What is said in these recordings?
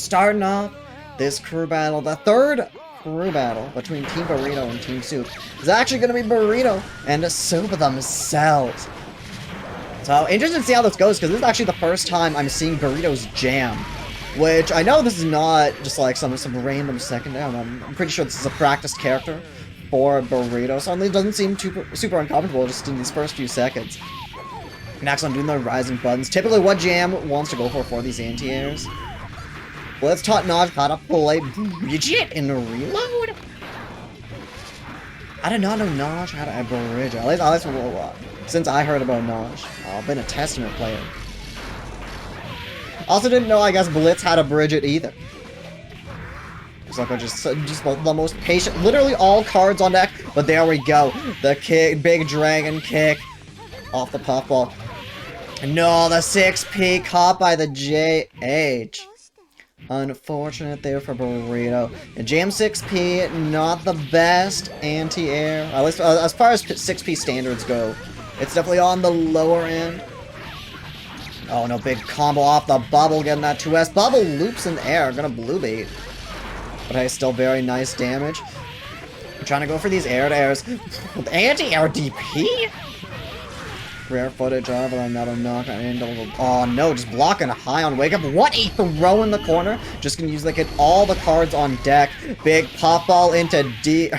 starting off this crew battle, the third crew battle between Team Burrito and Team Soup, is actually going to be Burrito and Soup themselves. So, interested to see how this goes, because this is actually the first time I'm seeing Burrito's jam. Which, I know this is not just like some random secondary. I'm pretty sure this is a practiced character for Burrito, so it doesn't seem super uncomfortable just in these first few seconds. Next, I'm doing the rising buttons. Typically, what jam wants to go for these anti-airs? Let's taught Naj how to play Bridget in the reload. I did not know Naj had a Bridget. At least since I heard about Naj. I've been a Testament player. Also didn't know, I guess, Blitz had a Bridget either. It's like just the most patient, literally all cards on deck, but there we go. The kick, big dragon kick off the puffball. No, the 6P caught by the JH. Unfortunate there for Burrito. And Jam 6P, not the best anti-air. At least as far as 6P standards go, it's definitely on the lower end. Oh no, big combo off the bubble, getting that 2S. Bubble loops in the air, gonna blue bait. But hey, still very nice damage. I'm trying to go for these air-to-airs. With anti-air DP? Rare footage of another knock on. Oh no, just blocking a high on wake up. What a throw in the corner. Just gonna use like all the cards on deck. Big pop ball into D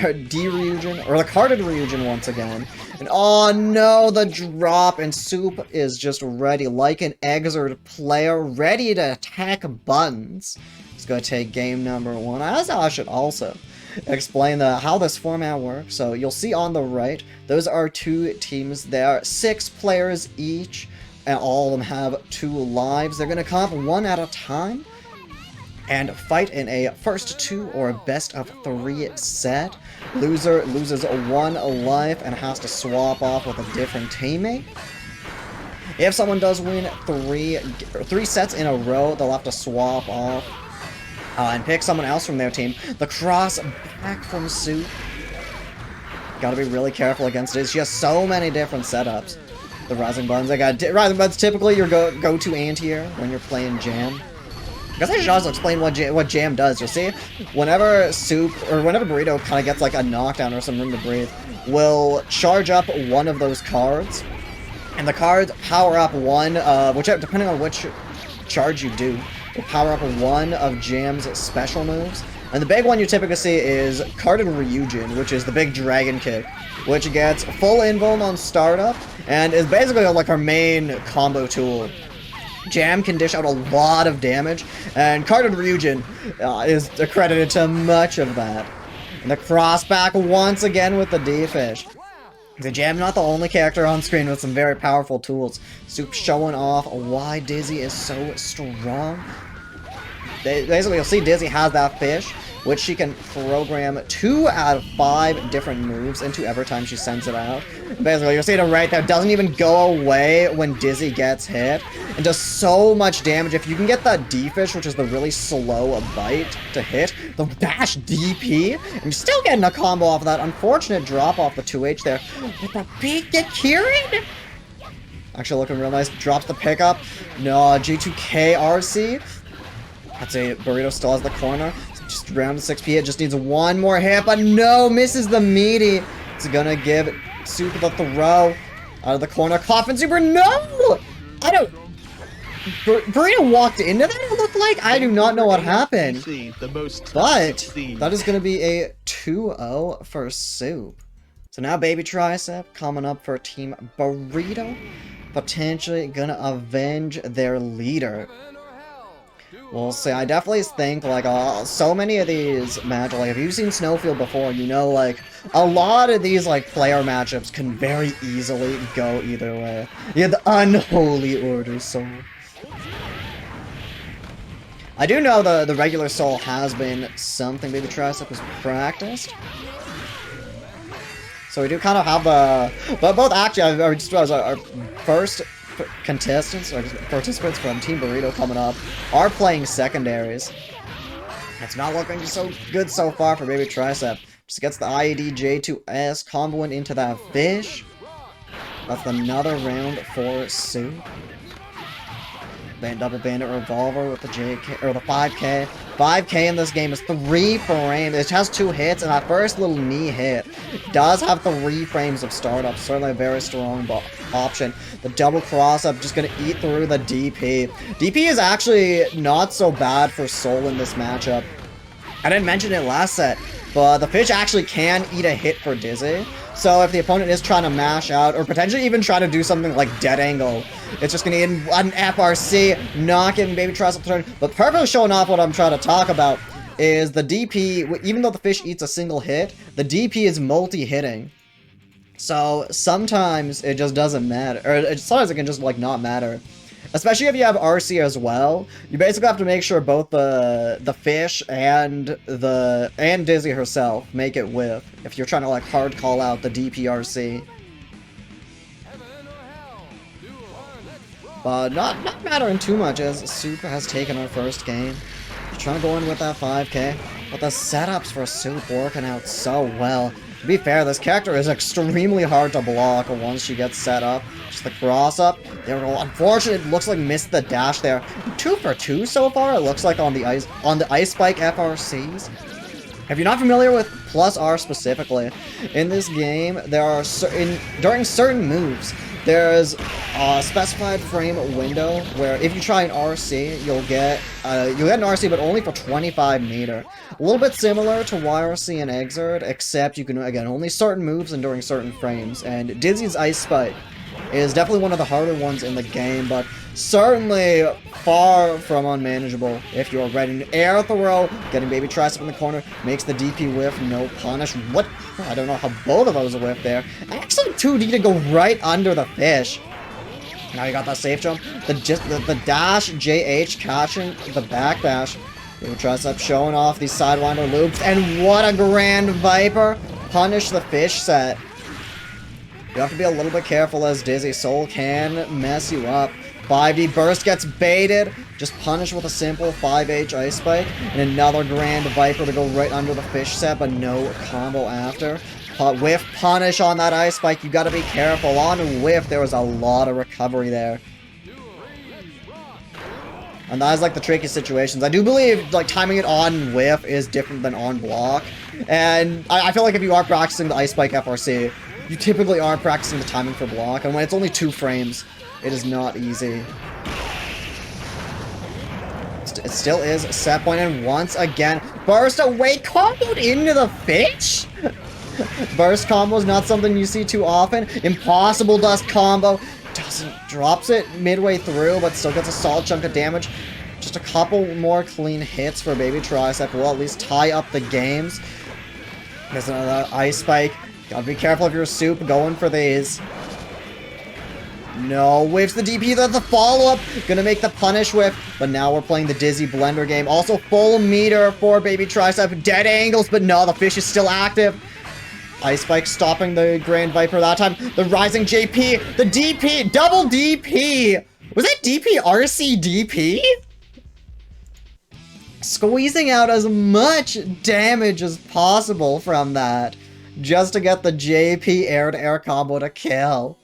region, or the carded region once again. And oh no, the drop, and Soup is just ready like an Exert player, ready to attack buttons. It's gonna take game number 1. I should also explain how this format works. So you'll see on the right, those are 2 teams. There are 6 players each, and all of them have 2 lives. They're gonna come up 1 at a time and fight in a first 2 or best of 3 set. Loser loses 1 life and has to swap off with a different teammate. If someone does win 3 sets in a row, they'll have to swap off and pick someone else from their team. The cross back from Soup. Gotta be really careful against it. She has so many different setups. The Rising Buttons. Rising Buttons typically your go-to anti-air when you're playing Jam. I guess I should also explain what Jam does. You'll see, whenever Soup, or whenever Burrito kind of gets like a knockdown or some room to breathe, will charge up one of those cards. And the cards power up one, depending on which charge you do, will power up 1 of Jam's special moves. And the big one you typically see is Carded Ryujin, which is the big dragon kick, which gets full invuln on startup, and is basically like her main combo tool. Jam can dish out a lot of damage, and Carded Ryujin is accredited to much of that. And the crossback once again with the D-Fish. The Jam not the only character on screen with some very powerful tools. Soup showing off why Dizzy is so strong. Basically, you'll see Dizzy has that fish, which she can program 2 out of 5 different moves into every time she sends it out. Basically, you'll see it right there. Doesn't even go away when Dizzy gets hit, and does so much damage. If you can get that D-Fish, which is the really slow bite to hit, the dash DP, and you're still getting a combo off of that. Unfortunate drop off the 2H there. With the big Kirin! Actually looking real nice. Drops the pickup. No, G2K RC. I'd say Burrito still has the corner. Just round to 6P. It just needs 1 more hit, but no, misses the meaty. It's gonna give Soup the throw out of the corner. Coffin Super, no! I don't. Burrito walked into that, it looked like. I do not know what happened. But that is gonna be a 2-0 for Soup. So now BabyTricep coming up for Team Burrito. Potentially gonna avenge their leader. We'll see. I definitely think, like, so many of these matches, like, if you've seen Snowfield before, you know, like, a lot of these, like, player matchups can very easily go either way. You have the Unholy Order Soul. I do know the regular Soul has been something BabyTricep has practiced. So we do kind of have the... But both, actually, I just realized our first contestants, or participants from Team Burrito coming up, are playing secondaries. It's not looking so good so far for BabyTricep. Just gets the IED J2S comboing into that fish. That's another round for Soup. Double Bandit Revolver with the JK, or the 5K. 5K in this game is 3 frames. It has 2 hits, and that first little knee hit does have 3 frames of startup. Certainly a very strong option. The double cross-up just gonna eat through the DP. DP is actually not so bad for Soul in this matchup. I didn't mention it last set, but the fish actually can eat a hit for Dizzy. So if the opponent is trying to mash out, or potentially even try to do something like dead angle, it's just going to eat an FRC, not giving BabyTricep turn. But perfectly showing off what I'm trying to talk about is the DP, even though the fish eats a single hit, the DP is multi-hitting. So sometimes it just doesn't matter, or sometimes it can just like not matter. Especially if you have RC as well, you basically have to make sure both the fish and Dizzy herself make it whiff if you're trying to like hard call out the DPRC. But not mattering too much as Soup has taken our first game. Trying to go in with that 5K, but the setups for Soup working out so well. To be fair, this character is extremely hard to block once she gets set up. Just the cross up. There we go. Unfortunately, it looks like missed the dash there. 2 for 2 so far, it looks like on the ice spike FRCs. If you're not familiar with +R specifically, in this game, there are during certain moves, there's a specified frame window where if you try an RC, you'll get an RC, but only for 25 meter. A little bit similar to YRC and Exert, except you can, again, only certain moves and during certain frames. And Dizzy's Ice Spike is definitely one of the harder ones in the game, but certainly far from unmanageable if you're ready. Air throw, getting BabyTricep in the corner, makes the DP whiff, no punish. What? I don't know how both of those whiff there. Actually 2D to go right under the fish. Now you got that safe jump. The dash, JH catching the backdash. BabyTricep showing off these sidewinder loops, and what a grand Viper. Punish the fish set. You have to be a little bit careful as Dizzy. Soul can mess you up. 5D burst gets baited. Just punish with a simple 5H ice spike. And another grand Viper to go right under the fish set, but no combo after. Whiff punish on that ice spike. You gotta be careful. On whiff, there was a lot of recovery there. And that is like the tricky situations. I do believe like timing it on whiff is different than on block. And I feel like if you are practicing the ice spike FRC, you typically are practicing the timing for block, and when it's only 2 frames, it is not easy. It still is set point, and once again, burst away, comboed into the fish? Burst combo is not something you see too often. Impossible Dust combo. Drops it midway through, but still gets a solid chunk of damage. Just a couple more clean hits for BabyTricep will at least tie up the games. There's another ice spike. Gotta be careful if you're Soup going for these. No, whiffs the DP, that's the follow-up. Gonna make the punish whiff, but now we're playing the Dizzy Blender game. Also full meter for BabyTricep. Dead angles, but no, the fish is still active. Ice Spike stopping the Grand Viper that time. The rising JP, the DP, double DP. Was that DP RC DP? Squeezing out as much damage as possible from that, just to get the JP air-to-air combo to kill.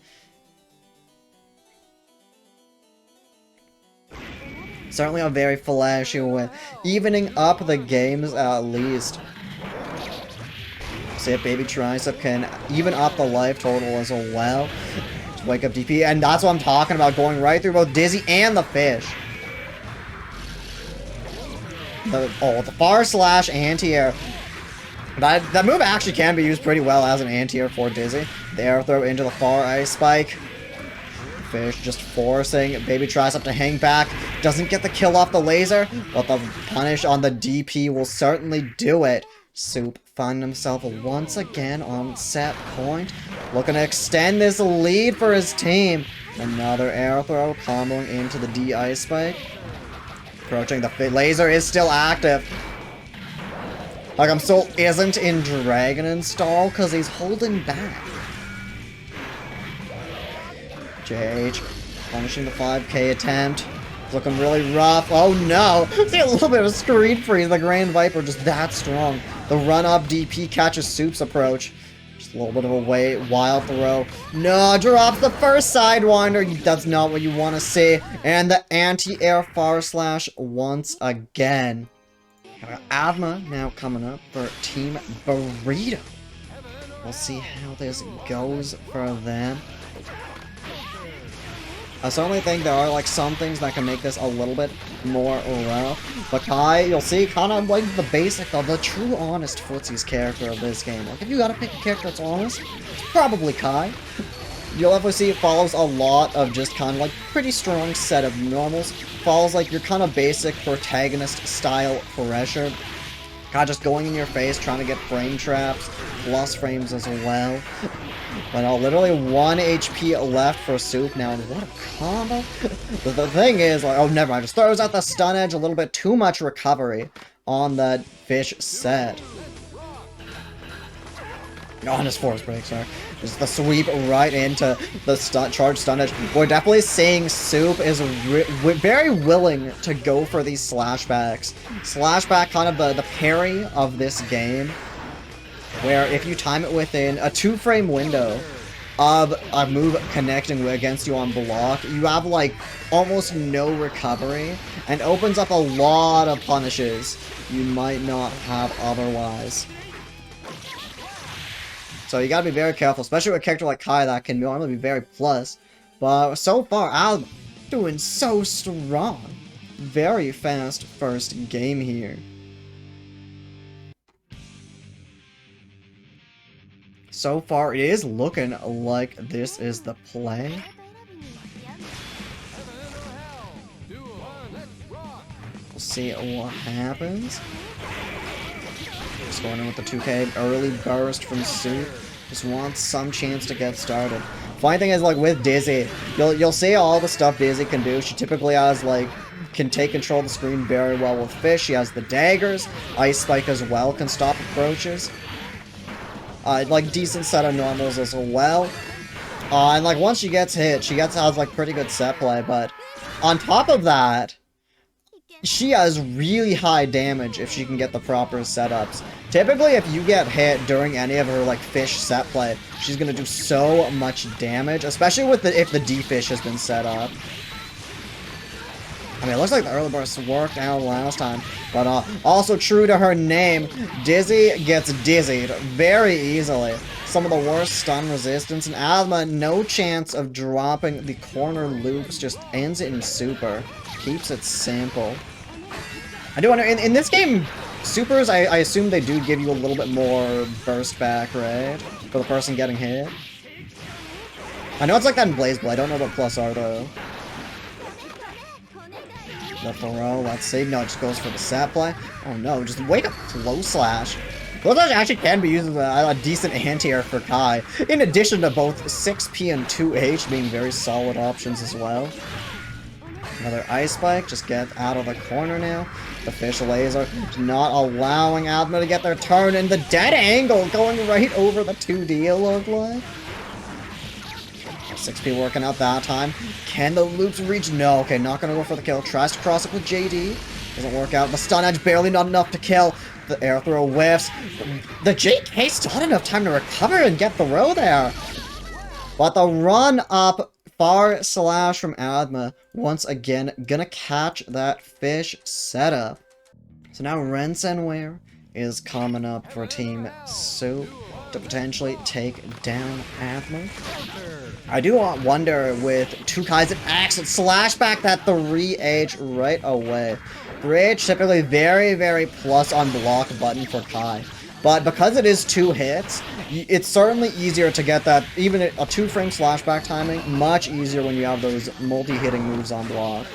Certainly a very flashy win, evening up the games at least. See if BabyTricep can even up the life total as well. Just wake up DP, and that's what I'm talking about, going right through both Dizzy and the fish. The far slash anti-air. That move actually can be used pretty well as an anti-air for Dizzy. The air throw into the far ice spike. Fish just forcing BabyTricep to hang back. Doesn't get the kill off the laser, but the punish on the DP will certainly do it. Soup finding himself once again on set point. Looking to extend this lead for his team. Another air throw comboing into the D ice spike. Approaching the laser is still active. Like I'm still isn't in Dragon Install because he's holding back. JH punishing the 5K attempt. Looking really rough. Oh no! See a little bit of screen freeze. The Grand Viper just that strong. The run up DP catches Soup's approach. Just a little bit of a wild throw. No, drops the first Sidewinder. That's not what you want to see. And the anti-air far slash once again. Aathma now coming up for Team Burrito. We'll see how this goes for them. I certainly think there are like some things that can make this a little bit more rough. But Ky, you'll see, kind of like the basic of the true honest footsies character of this game. Like if you gotta pick a character that's honest, it's probably Ky. You'll definitely see it follows a lot of just kind of like pretty strong set of normals. Follows like your kind of basic protagonist style pressure. Kind of just going in your face, trying to get frame traps, plus frames as well. But literally 1 HP left for Soup now, and what a combo. The thing is, like, oh, never mind, just throws out the stun edge, a little bit too much recovery on that fish set. On his force break, sorry. Just the sweep right into the charge stun edge. We're definitely seeing Soup is very willing to go for these slashbacks. Slashback, kind of the parry of this game, where if you time it within a 2-frame window of a move connecting against you on block, you have like almost no recovery and opens up a lot of punishes you might not have otherwise. So you gotta be very careful, especially with a character like Ky that can normally be very plus. But so far, Aathma doing so strong. Very fast first game here. So far, it is looking like this is the play. We'll see what happens. Just going in with the 2K early burst from Soup. Just wants some chance to get started. Funny thing is, like with Dizzy, you'll see all the stuff Dizzy can do. She typically has like can take control of the screen very well with fish. She has the daggers, Ice Spike as well can stop approaches. Like decent set of normals as well. And like once she gets hit, has like pretty good set play. But on top of that, she has really high damage if she can get the proper setups. Typically, if you get hit during any of her like fish set play, she's gonna do so much damage, especially with if the D-fish has been set up. I mean, it looks like the early burst worked out last time, but also true to her name, Dizzy gets dizzied very easily. Some of the worst stun resistance, and Aathma, no chance of dropping the corner loops, just ends it in super. Keeps it simple. I do wonder, in this game, supers, I assume they do give you a little bit more burst back, right? For the person getting hit. I know it's like that in BlazBlue, I don't know about plus R though. The throw, let's see. No, it just goes for the set play. Oh no, just wake up Close Slash. Close Slash actually can be used as a decent anti-air for Ky, in addition to both 6P and 2H being very solid options as well. Another Ice Spike, just get out of the corner now. The fish laser not allowing Aathma to get their turn, and the dead angle going right over the 2D it looked like. 6P working out that time. Can the loops reach? No. Okay, not gonna go for the kill. Tries to cross it with JD. Doesn't work out. The stun edge barely not enough to kill. The air throw whiffs. The JK still had enough time to recover and get the row there. But the run up far slash from Aathma, once again, gonna catch that fish setup. So now rensenware is coming up for Team Soup to potentially take down Aathma. I do wonder with 2 Kys and Axe, slash back that 3H right away. 3H typically very, very plus on block button for Ky. But because it is 2 hits, it's certainly easier to get that, even a 2-frame slashback timing, much easier when you have those multi-hitting moves on block.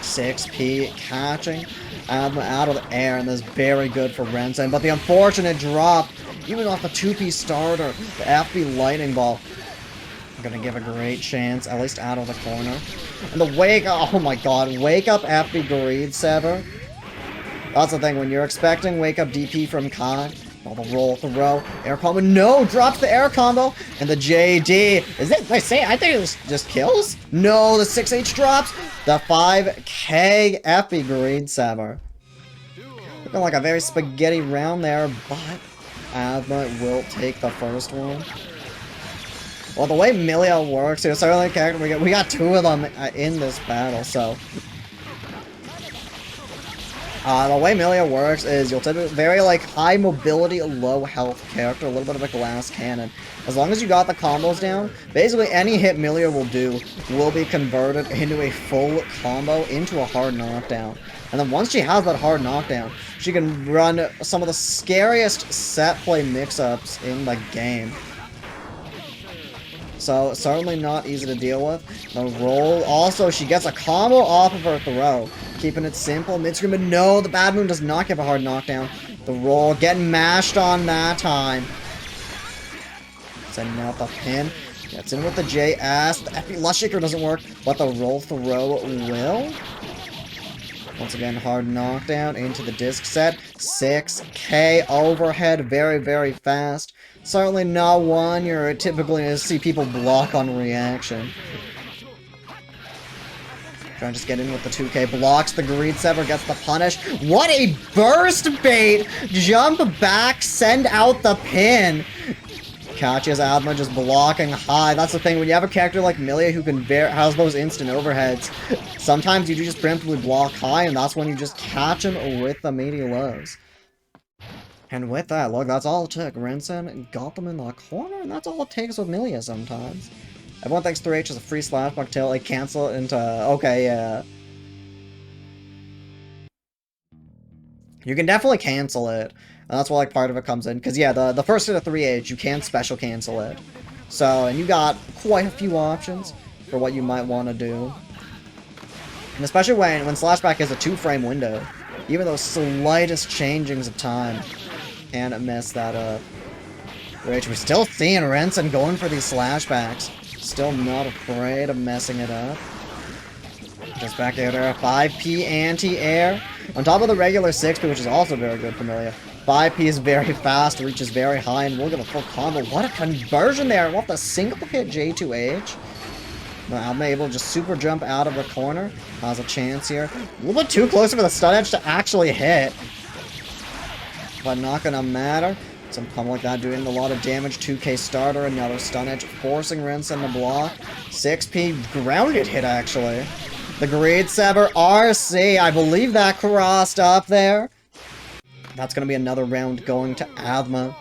6P catching Aathma out of the air, and that's very good for Rensen. But the unfortunate drop, even off the 2P starter, the FB Lightning Ball, gonna give a great chance, at least out of the corner. And the wake, oh my god, wake up FB Greed Sever. That's the thing, when you're expecting wake up DP from Ky, all the roll throw, air combo, no, drops the air combo, and the JD, is it, I think it was just kills? No, the 6H drops, the 5K FB Greed Sever. Looking like a very spaghetti round there, but Aathma will take the first one. Well, the way Millia works, it's our only character we got two of them in this battle, so... the way Millia works is you'll typically very, like, high mobility, low health character, a little bit of a glass cannon. As long as you got the combos down, basically any hit Millia will do will be converted into a full combo into a hard knockdown. And then once she has that hard knockdown, she can run some of the scariest set play mix-ups in the game. So, certainly not easy to deal with. The roll, also, she gets a combo off of her throw. Keeping it simple, mid-screen, but no, the bad moon does not give a hard knockdown. The roll, getting mashed on that time. Sending out the pin. Gets in with the JS. The FP Lush Shaker doesn't work, but the roll throw will. Once again, hard knockdown into the disc set. 6K overhead, very, very fast. Certainly not one you're typically going to see people block on reaction. Trying to just get in with the 2K. Blocks the greed sever, gets the punish. What a burst bait! Jump back, send out the pin. Catches Aathma just blocking high. That's the thing, when you have a character like Millia who can has those instant overheads, sometimes you do just preemptively block high, and that's when you just catch him with the meaty lows. And with that, look, that's all it took. Rensen got them in the corner, and that's all it takes with Millia sometimes. Everyone thinks 3H is a free slash block till they cancel it into... Okay, yeah. You can definitely cancel it. And that's why, like, part of it comes in. Because, yeah, the first hit of 3H, you can special cancel it. So, and you got quite a few options for what you might want to do. And especially when slashback is a 2-frame window. Even those slightest changings of time can mess that up. Which we're still seeing Rensen going for these slashbacks. Still not afraid of messing it up. Just back there, 5P anti-air. On top of the regular 6P, which is also very good for Millia. 5P is very fast, reaches very high, and we'll get a full combo. What a conversion there! What the single hit J2H? I'm able to just super jump out of the corner. Has a chance here. A little bit too close for the stun edge to actually hit. But not gonna matter. Some combo like that doing a lot of damage. 2K starter, another stun edge, forcing Rensen to block. 6P grounded hit, actually. The Greed Sever RC, I believe that crossed up there. That's gonna be another round going to Aathma.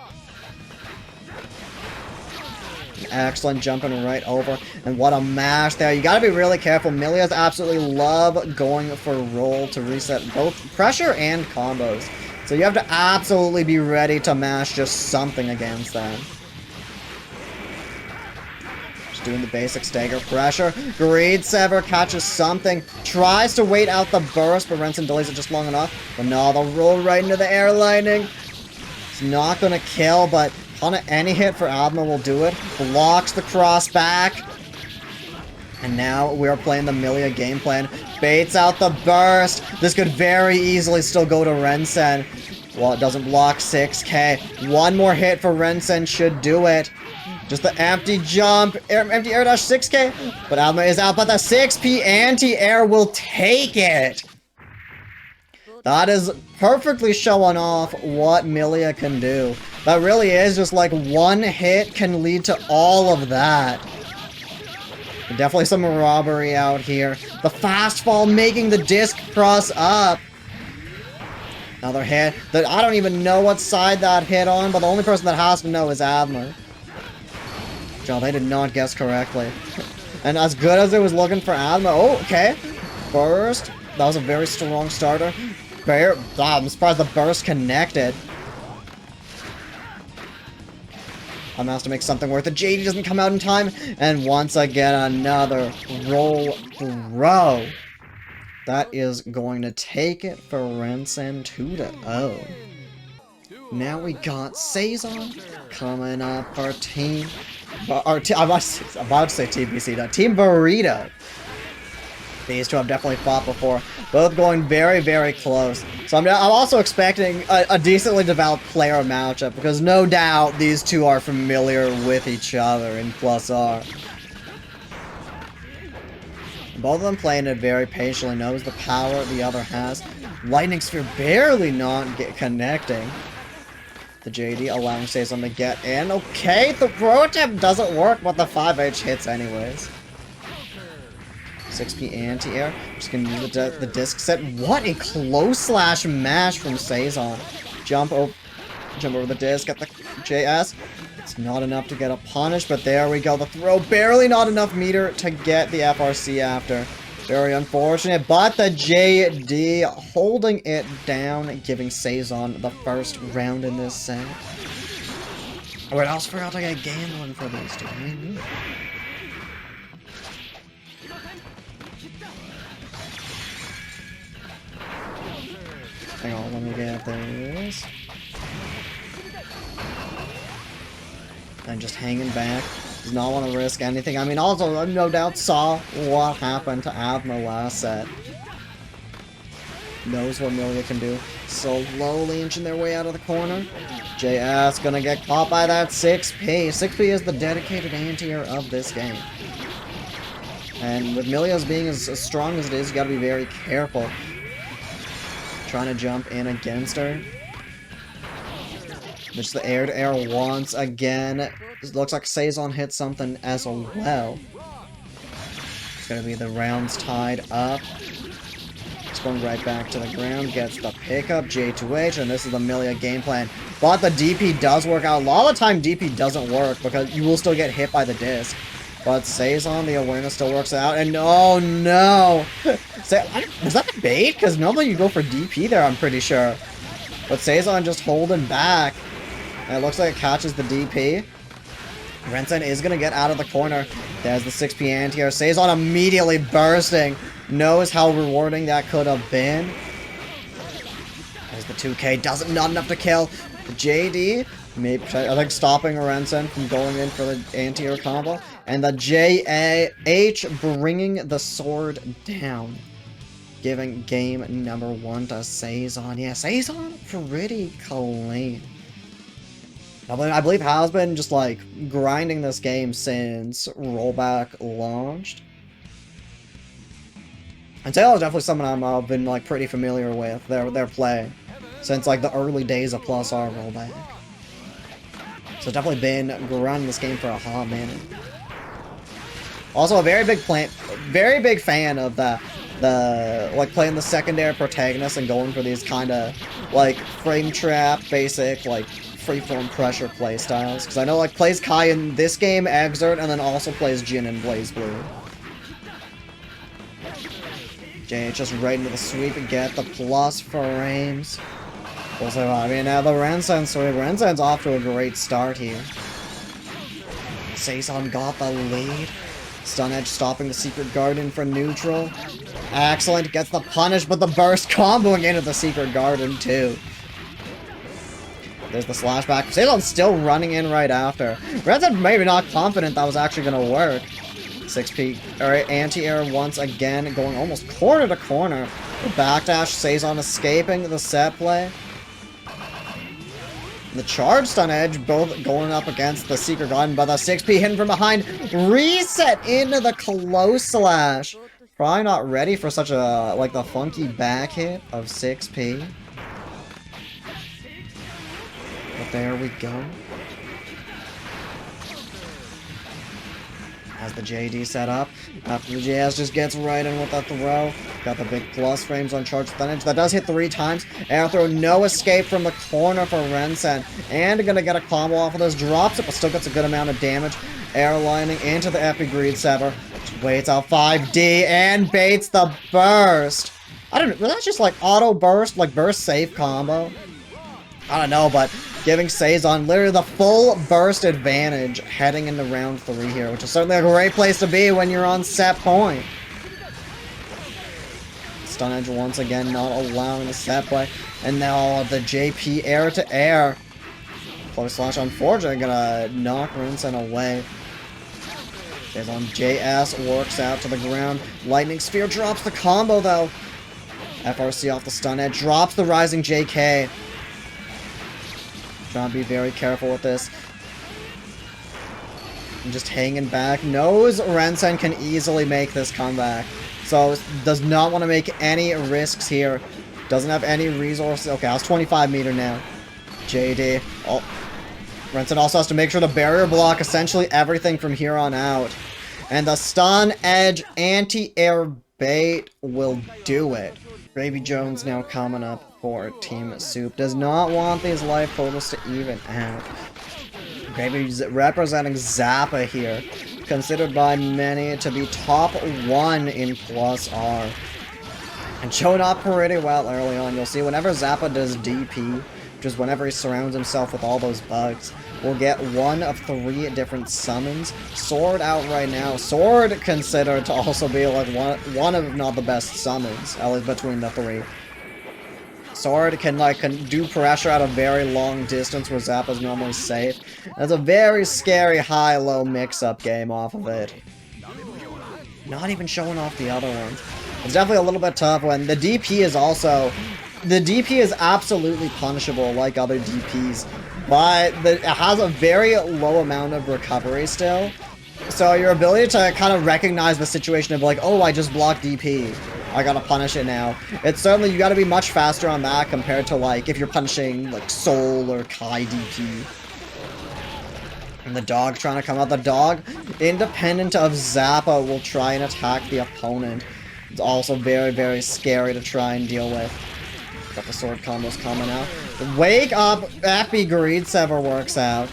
Excellent, jumping right over. And what a mash there. You gotta be really careful. Millia's absolutely love going for roll to reset both pressure and combos. So you have to absolutely be ready to mash just something against them. Just doing the basic stagger pressure. Greed Sever catches something. Tries to wait out the burst, but Rensen delays it just long enough. But no, the roll right into the air lightning. It's not gonna kill, but on any hit for Aathma will do it. Blocks the cross back. And now we are playing the Millia game plan. Baits out the burst. This could very easily still go to Rensen. Well, it doesn't block 6K. One more hit for Rensen should do it. Just the empty jump. Empty air dash 6K. But Aathma is out. But the 6P anti-air will take it. That is perfectly showing off what Millia can do. That really is just like one hit can lead to all of that. Definitely some robbery out here. The fast fall making the disc cross up. Another hit. I don't even know what side that hit on, but the only person that has to know is Aathma. Joe, they did not guess correctly. And as good as it was looking for Aathma, oh, okay. Burst. That was a very strong starter. I'm surprised the burst connected. I'm has to make something worth it. JD doesn't come out in time. And once again, another roll throw. That is going to take it for Rensen 2-0. Now we got Seizon coming up. Our team. I'm about to say TBC. Team Burrito. These two have definitely fought before. Both going very, very close. So I'm also expecting a decently developed player matchup, because no doubt these two are familiar with each other in +R. Both of them playing it very patiently, knows the power the other has. Lightning Sphere barely not connecting. The JD allowing Seizon to get in. Okay, the pro tip doesn't work, but the 5H hits anyways. 6P anti-air. Just gonna use the disc set. What a close slash mash from Seizon. Jump over the disc, get the JS. It's not enough to get a punish, but there we go. The throw, barely not enough meter to get the FRC after. Very unfortunate, but the JD holding it down, giving Seizon the first round in this set. Oh, wait, I also forgot to get game one for these two. Hang on, let me get this. And just hanging back. Does not want to risk anything. I mean, also, no doubt saw what happened to Aathma last set. Knows what Millia can do. Slowly inching their way out of the corner. JS gonna get caught by that 6P. 6P is the dedicated anti-air of this game. And with Millia's being as strong as it is, you gotta be very careful. Trying to jump in against her. Just the air-to-air once again. It looks like Seizon hit something as well. It's gonna be the rounds tied up. It's going right back to the ground. Gets the pickup, J2H, and this is the Millia game plan. But the DP does work out. A lot of the time DP doesn't work because you will still get hit by the disc. But Seizon, the awareness still works out. And oh no! Was that a bait? Because normally you go for DP there, I'm pretty sure. But Seizon just holding back. And it looks like it catches the DP. Rensen is going to get out of the corner. There's the 6P anti-air. Seizon immediately bursting. Knows how rewarding that could have been. There's the 2K. Not enough to kill. The JD, maybe, I think, stopping Rensen from going in for the anti-air combo. And the JH bringing the sword down. Giving game number 1 to Seizon. Yeah, Seizon pretty clean. I believe has been just like grinding this game since rollback launched. And Tail is definitely someone I've been like pretty familiar with their play since like the early days of +R rollback. So definitely been grinding this game for a hot minute. Also a very big fan of the like playing the secondary protagonist and going for these kind of like frame trap basic like freeform pressure playstyles, because I know like plays Kai in this game, Exert, and then also plays Jin in BlazBlue. JH just right into the sweep and get the plus frames. Also, I mean, now the Rensen sweep. Rensen's off to a great start here. Seizon got the lead. Stun Edge stopping the Secret Garden for neutral. Excellent, gets the punish, but the burst comboing into the Secret Garden too. There's the slash back. Seizon's still running in right after. Rensen maybe not confident that was actually going to work. 6P, alright, anti-air once again, going almost corner to corner. The backdash, Seizon escaping the set play. The charge stun edge, both going up against the Secret Garden, but the 6P hidden from behind. Reset into the close slash. Probably not ready for such a, like, the funky back hit of 6P. But there we go. As the JD set up, after the JS just gets right in with the throw. Got the big plus frames on charge stun edge. That does hit 3 times. Air throw, no escape from the corner for Rensen. And gonna get a combo off of this. Drops it, but still gets a good amount of damage. Airlining into the Epi Greed Sever. Just waits out 5D and baits the burst. I don't know, was that just like auto burst, like burst safe combo? I don't know, but giving Seizon literally the full burst advantage heading into round 3 here, which is certainly a great place to be when you're on set point. Stun Edge once again not allowing the set play. And now the JP air to air. Close slash, unfortunately, gonna knock Rensen away. Seizon JS works out to the ground. Lightning Sphere drops the combo though. FRC off the stun edge, drops the rising JK. Trying to be very careful with this. I'm just hanging back. Knows Rensen can easily make this comeback. So, does not want to make any risks here. Doesn't have any resources. Okay, I was 25 meter now. JD. Oh, Rensen also has to make sure to barrier block essentially everything from here on out. And the stun edge anti-air bait will do it. GravyJones now coming up for Team Soup. Does not want these life totals to even out. Gravy's representing Zappa here. Considered by many to be top 1 in +R. And showing up pretty well early on. You'll see whenever Zappa does DP, which is whenever he surrounds himself with all those bugs, we'll get 1 of 3 different summons. Sword out right now. Sword considered to also be like one of not the best summons, at least between the 3. Sword can do pressure at a very long distance where Zappa's normally safe. That's a very scary high-low mix-up game off of it. Not even showing off the other ones. It's definitely a little bit tough when the DP is also... The DP is absolutely punishable like other DPs, but it has a very low amount of recovery still. So your ability to kind of recognize the situation of like, oh, I just blocked DP. I gotta punish it now. It's certainly, you gotta be much faster on that compared to like, if you're punishing like Soul or Ky DP. And the dog trying to come out. The dog, independent of Zappa, will try and attack the opponent. It's also very, very scary to try and deal with. Got the sword combos coming out. Wake up, FB GravyJones works out.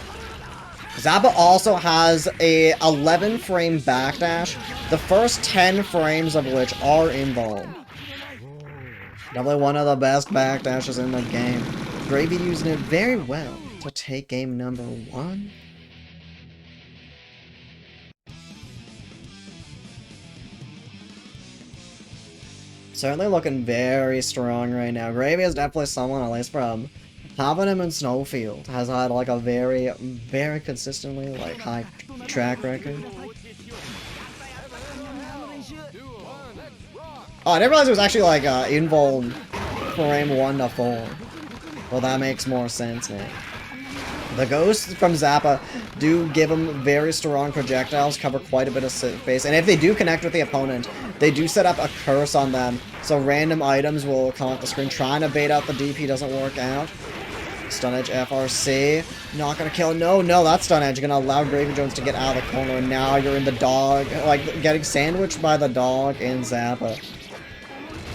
Zappa also has a 11 frame backdash, the first 10 frames of which are invuln. Definitely one of the best backdashes in the game. Gravy using it very well to take game number 1. Certainly looking very strong right now. Gravy is definitely someone, at least from having him in Snowfield, has had like a very, very consistently like high track record. Oh, I didn't realize it was actually like invuln frame 1 to 4. Well, that makes more sense now. The ghosts from Zappa do give him very strong projectiles, cover quite a bit of space, and if they do connect with the opponent, they do set up a curse on them, so random items will come off the screen. Trying to bait out the DP doesn't work out. Stun Edge FRC, not gonna kill, no, that Stun Edge gonna allow GravyJones to get out of the corner, and now you're in the dog, like, getting sandwiched by the dog in Zappa.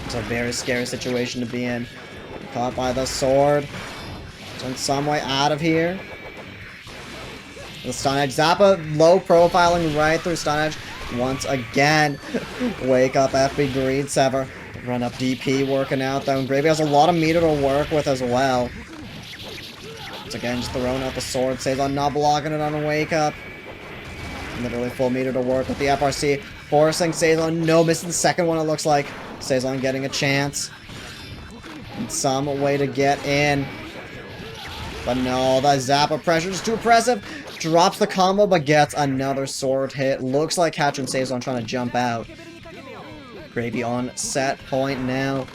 It's a very scary situation to be in. Caught by the sword. In some way out of here. The Stun Edge. Zappa low profiling right through Stun Edge once again. Wake up FB GravyJones. Run up DP working out though. And Gravy has a lot of meter to work with as well. Once again, just throwing out the sword. Seizon not blocking it on a wake up. Literally full meter to work with the FRC. Forcing Seizon. No, missing the second one it looks like. Seizon getting a chance. And some way to get in. But no, that Zappa pressure is too oppressive. Drops the combo, but gets another sword hit. Looks like catching Seizon trying to jump out. Gravy on set point now.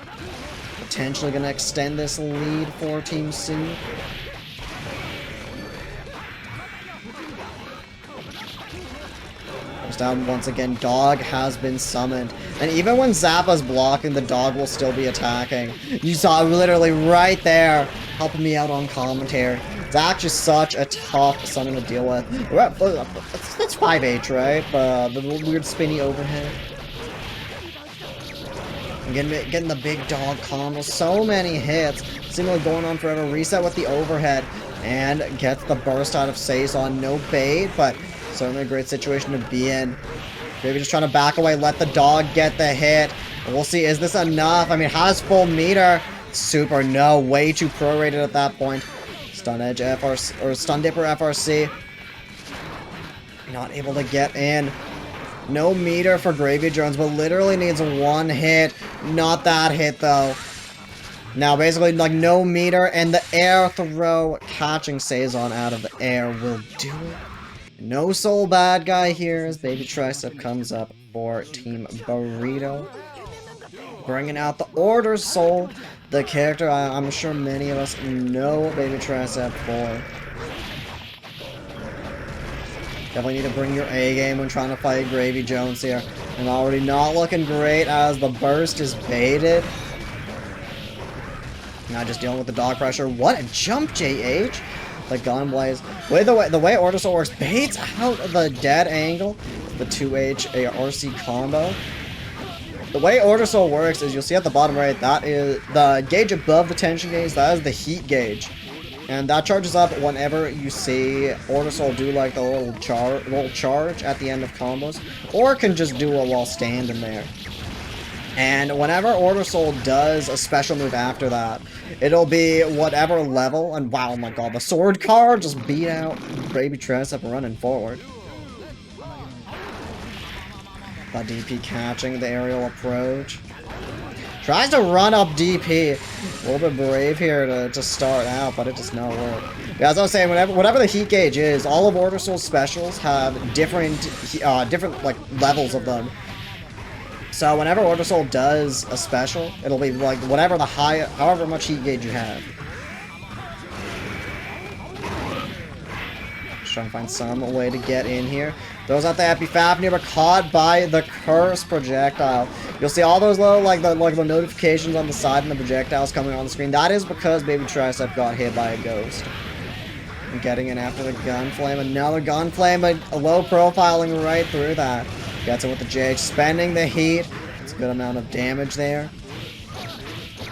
Potentially going to extend this lead for Team Soup. Down once again. Dog has been summoned. And even when Zappa's blocking, the dog will still be attacking. You saw literally right there helping me out on commentary. It's actually such a tough summon to deal with. That's 5H, right? The weird spinny overhead. And getting the big dog combo. So many hits. Seemingly going on forever. Reset with the overhead. And gets the burst out of Seizon. No bait, but certainly a great situation to be in. Maybe just trying to back away, let the dog get the hit. We'll see, is this enough? I mean, has full meter. Super, no, way too prorated at that point. Stun Edge FRC, or Stun Dipper FRC. Not able to get in. No meter for GravyJones, but literally needs 1 hit. Not that hit, though. Now, basically, like, no meter, and the air throw catching Seizon out of the air will do it. No soul bad guy here as BabyTricep comes up for Team Burrito. Bringing out the Order Soul, the character I'm sure many of us know BabyTricep for. Definitely need to bring your A game when trying to fight GravyJones here. And already not looking great as the burst is baited. Now just dealing with the dog pressure. What a jump, JH! The gun blaze. The way Order Soul works, baits out the dead angle, the 2H RC combo. The way Order Soul works is you'll see at the bottom right, that is the gauge above the tension gauge, that is the heat gauge. And that charges up whenever you see Order Soul do like the little charge at the end of combos, or can just do it while standing there. And whenever Order Soul does a special move after that, it'll be whatever level, and wow, oh my god, the sword card just beat out BabyTricep running forward. The DP catching the aerial approach. Tries to run up DP. A little bit brave here to start out, but it does not work. Yeah, as I was saying, whatever the heat gauge is, all of Order Soul's specials have different like levels of them. So whenever Order Soul does a special, it'll be like whatever the however much heat gauge you have. Just trying to find some way to get in here. Throws out the Epifafnir, but caught by the curse projectile. You'll see all those little like the notifications on the side and the projectiles coming on the screen. That is because BabyTricep got hit by a ghost. And getting in after the gunflame, another gunflame, but a low profiling right through that. Gets it with the JH, spending the heat. It's a good amount of damage there.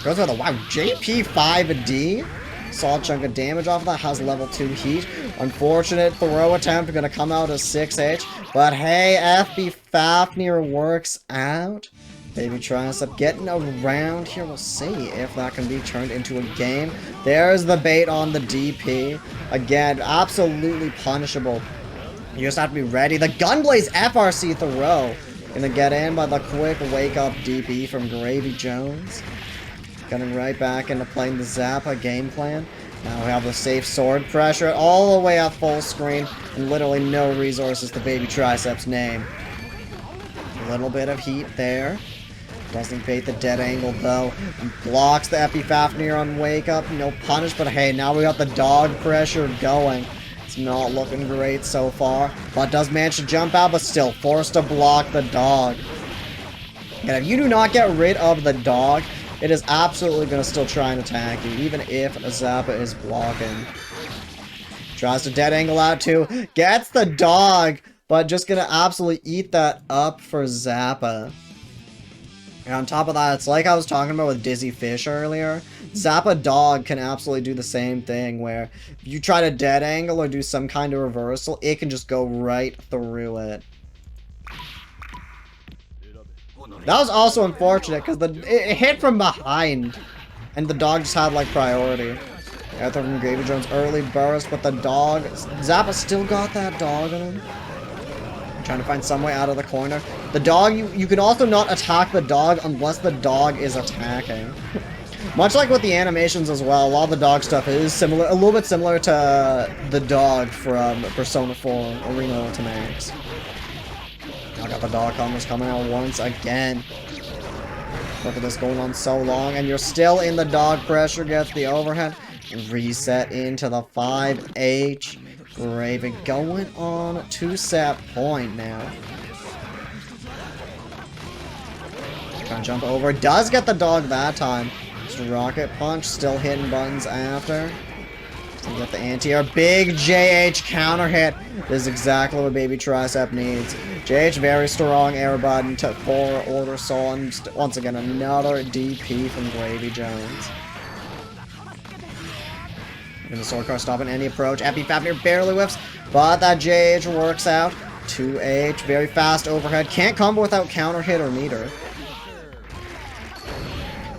Goes for the wow, JP5D. Solid chunk of damage off of that, has level 2 heat. Unfortunate throw attempt, gonna come out as 6H. But hey, Epifafnir works out. BabyTricep getting around here. We'll see if that can be turned into a game. There's the bait on the DP. Again, absolutely punishable. You just have to be ready. The Gunblaze FRC throw. Gonna get in by the quick wake-up DP from GravyJones. Getting right back into playing the Zappa game plan. Now we have the safe sword pressure all the way at full screen. And literally no resources to BabyTricep's name. A little bit of heat there. Doesn't bait the dead angle though. Blocks the Epifafnir on wake-up. No punish, but hey, now we got the dog pressure going. It's not looking great so far, but does manage to jump out, but still forced to block the dog. And if you do not get rid of the dog, it is absolutely going to still try and attack you, even if Zappa is blocking. Tries to dead angle out too, gets the dog, but just going to absolutely eat that up for Zappa. And on top of that, it's like I was talking about with Dizzy Fish earlier. Zappa Dog can absolutely do the same thing, where if you try to dead angle or do some kind of reversal, it can just go right through it. That was also unfortunate, because it hit from behind, and the dog just had, like, priority. After from GravyJones early burst, but the dog, Zappa still got that dog on him. Trying to find some way out of the corner. The dog, you can also not attack the dog unless the dog is attacking. Much like with the animations as well, a lot of the dog stuff is similar, a little bit similar to the dog from Persona 4 Arena Ultimax. I got the dog combos coming out once again. Look at this going on so long, and you're still in the dog pressure, gets the overhead. Reset into the 5H. Raven going on to set point now. Trying to jump over. Does get the dog that time. Just rocket punch. Still hitting buttons after. So get the anti-air. Big JH counter hit. This is exactly what BabyTricep needs. JH very strong air button for Order Soul. And once again, another DP from GravyJones. And the sword card stopping any approach. Epifafnir barely whiffs, but that JH works out. 2H, very fast overhead. Can't combo without counter hit or meter.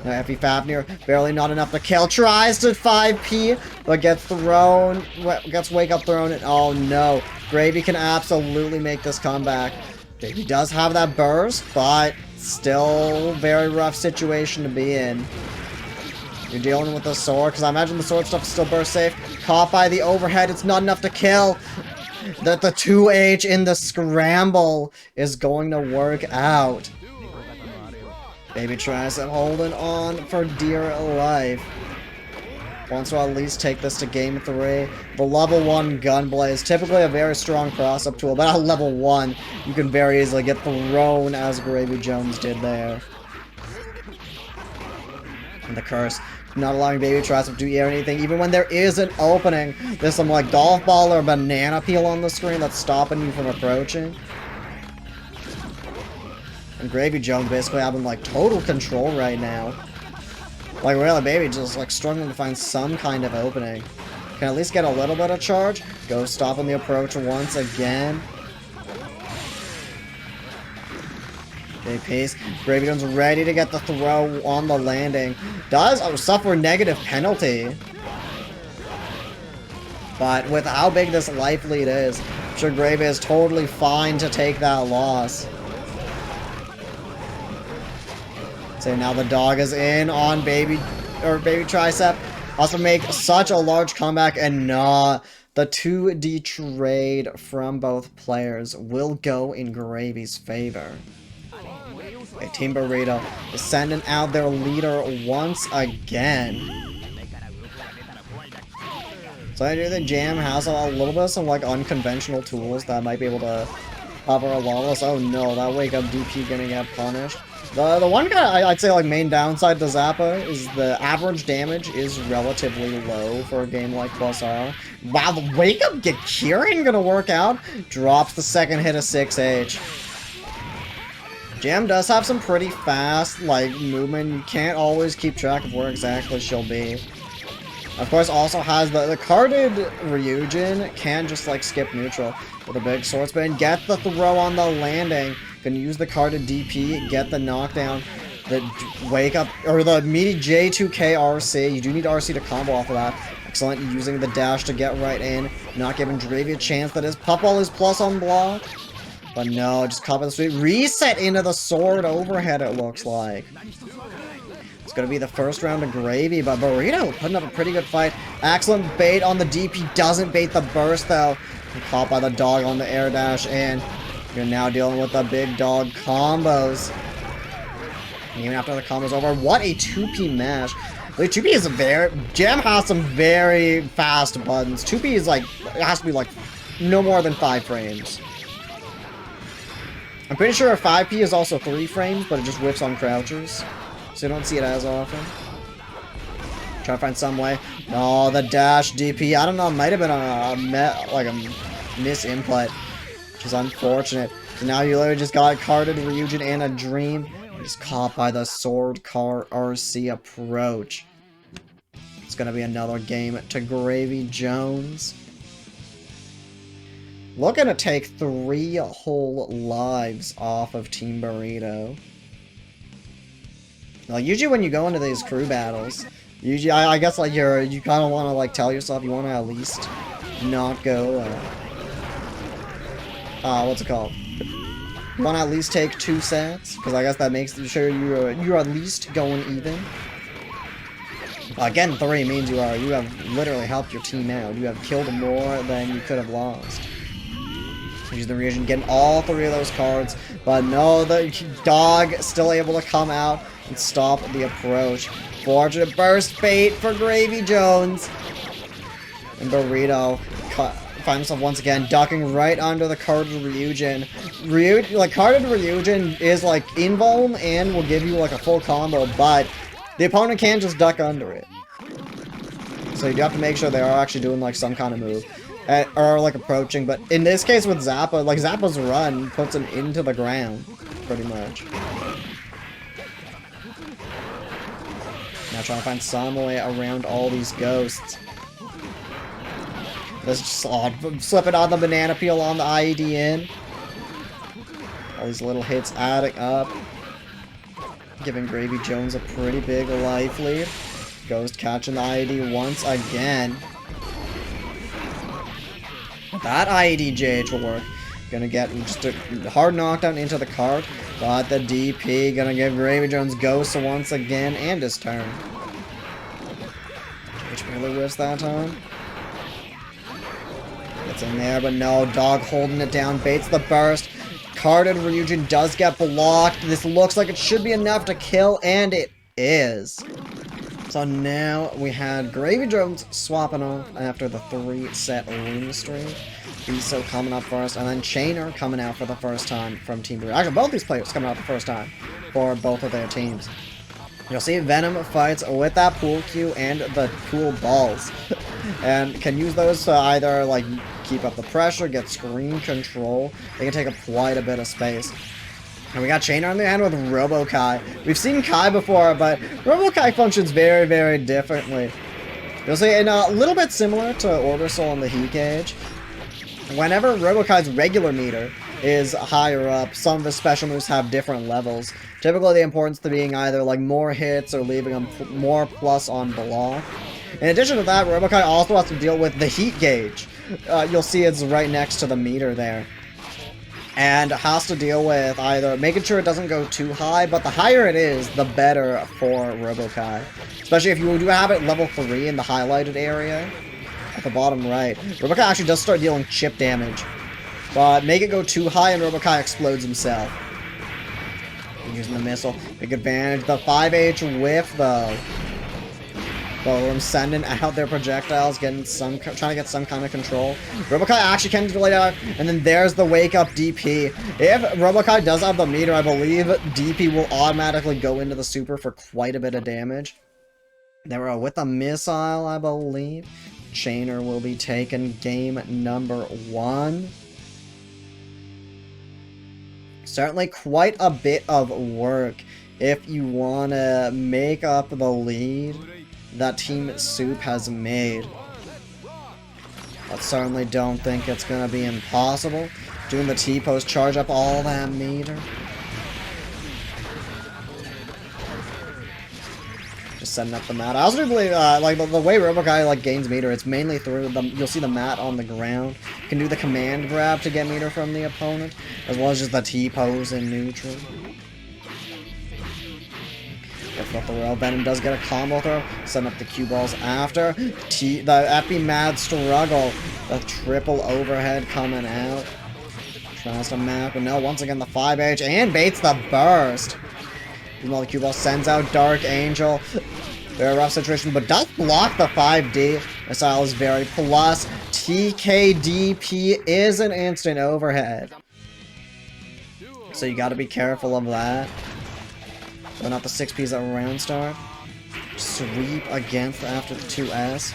Now Epifafnir, barely not enough to kill. Tries to 5P, but gets thrown. Gets wake up thrown. And oh no. Gravy can absolutely make this comeback. Baby does have that burst, but still very rough situation to be in. You're dealing with the sword, because I imagine the sword stuff is still burst safe. Caught by the overhead, it's not enough to kill. The 2H in the scramble is going to work out. BabyTricep holding on for dear life. Wants to at least take this to game 3. The level 1 Gunblaze, typically a very strong cross-up tool, but at level 1, you can very easily get thrown as GravyJones did there. And the curse Not allowing BabyTricep to do anything, even when there is an opening. There's some, like, golf ball or banana peel on the screen that's stopping you from approaching. And GravyJones basically having, like, total control right now. Like, really, Baby just, like, struggling to find some kind of opening. Can at least get a little bit of charge. Go stop on the approach once again. Big piece. GravyJones ready to get the throw on the landing. Does suffer a negative penalty. But with how big this life lead is, I'm sure Gravy is totally fine to take that loss. So now the dog is in on BabyTricep. Also make such a large comeback, and the 2D trade from both players will go in Gravy's favor. Okay, Team Burrito is sending out their leader once again. So I do think Jam has a little bit of some like unconventional tools that might be able to cover a lot of this. Oh no, that wake up DP gonna get punished. The one guy I'd say like main downside to Zappa is the average damage is relatively low for a game like +R. Wow, the wake up Gekira gonna work out. Drops the second hit of 6H. Jam does have some pretty fast like movement. You can't always keep track of where exactly she'll be. Of course, also has the carded Ryujin can just like skip neutral with a big sword spin. Get the throw on the landing. Can use the carded DP, get the knockdown, the wake up, or the meaty J2K RC. You do need RC to combo off of that. Excellent, using the dash to get right in. Not giving Gravy a chance that his Puffball is plus on block. But no, just caught by the sweep. Reset into the sword overhead, it looks like. It's going to be the first round of Gravy, but Burrito putting up a pretty good fight. Excellent bait on the DP, doesn't bait the burst though. Caught by the dog on the air dash, and you're now dealing with the big dog combos. Even after the combo's over, what a 2P mash. Like, 2P is Jam has some very fast buttons. 2P is like, it has to be like no more than 5 frames. I'm pretty sure a 5P is also 3 frames, but it just whiffs on crouchers. So you don't see it as often. Try to find some way. No, the dash DP. I don't know, it might have been a misinput, which is unfortunate. So now you literally just got carded Ryujin and a Dream. He's caught by the Sword Car RC approach. It's gonna be another game to GravyJones. Looking to take 3 whole lives off of Team Burrito. Like, usually when you go into these crew battles, usually I guess like you kind of want to like tell yourself you want to at least not go. What's it called? You want to at least take 2 sets, because I guess that makes sure you're at least going even. Again, 3 means you have literally helped your team out. You have killed more than you could have lost. Use the Ryujin, getting all 3 of those cards, but no, the dog still able to come out and stop the approach. Fortunate burst bait for GravyJones. And Burrito finds himself once again ducking right under the carded Ryujin. Carded Ryujin is like invuln and will give you like a full combo, but the opponent can't just duck under it. So you do have to make sure they are actually doing like some kind of move. Or like approaching, but in this case with Zappa, like Zappa's run puts him into the ground, pretty much. Now trying to find some way around all these ghosts. Let's just slip it on the banana peel on the IED in. All these little hits adding up. Giving GravyJones a pretty big life lead. Ghost catching the IED once again. That IED JH will work. Gonna get just a hard knockdown into the card, but the DP gonna give GravyJones Ghost once again and his turn. Which barely whiffs that time. Gets in there, but no, dog holding it down, baits the burst. Carded Ryujin does get blocked. This looks like it should be enough to kill, and it is. So now we had GravyJones swapping off after the 3-set win streak. Biso coming up first, and then Chainer coming out for the first time from Team Burrito. Actually, both these players coming out the first time for both of their teams. You'll see Venom fights with that pool cue and the pool balls. And can use those to either, like, keep up the pressure, get screen control. They can take up quite a bit of space. And we got Chainer on the hand with Robo Ky. We've seen Ky before, but Robo Ky functions very, very differently. You'll see, and a little bit similar to Order Soul and the Heat Gauge. Whenever Robo Ky's regular meter is higher up, some of his special moves have different levels. Typically the importance to being either like more hits or leaving him more plus on block. In addition to that, Robo Ky also has to deal with the Heat Gauge. You'll see it's right next to the meter there. And has to deal with either making sure it doesn't go too high, but the higher it is, the better for Robo Ky. Especially if you do have it level 3 in the highlighted area. At the bottom right. Robo Ky actually does start dealing chip damage. But make it go too high and Robo Ky explodes himself. Using the missile. Big advantage. The 5H whiff though. Both them sending out their projectiles, trying to get some kind of control. Robo Ky actually can delay out, and then there's the wake up DP. If Robo Ky does have the meter, I believe DP will automatically go into the super for quite a bit of damage. There we go, with a missile, I believe. Chainer will be taking game number 1. Certainly quite a bit of work if you want to make up the lead that Team Soup has made. But certainly don't think it's going to be impossible. Doing the T-pose, charge up all that meter. Just setting up the mat. I also do believe, like, the way Robo Ky, like, gains meter, it's mainly through the, you'll see the mat on the ground. You can do the command grab to get meter from the opponent, as well as just the T-pose in neutral. Off the rail. Venom does get a combo throw. Setting up the cue balls after. The Epi mad struggle. The triple overhead coming out. Tries to map, but no, once again the 5H and baits the burst. Even though the cue ball sends out Dark Angel. Very rough situation, but does block the 5D. Missile is very plus. TKDP is an instant overhead. So you gotta be careful of that. So not the 6Ps at round start. Sweep against after the 2S.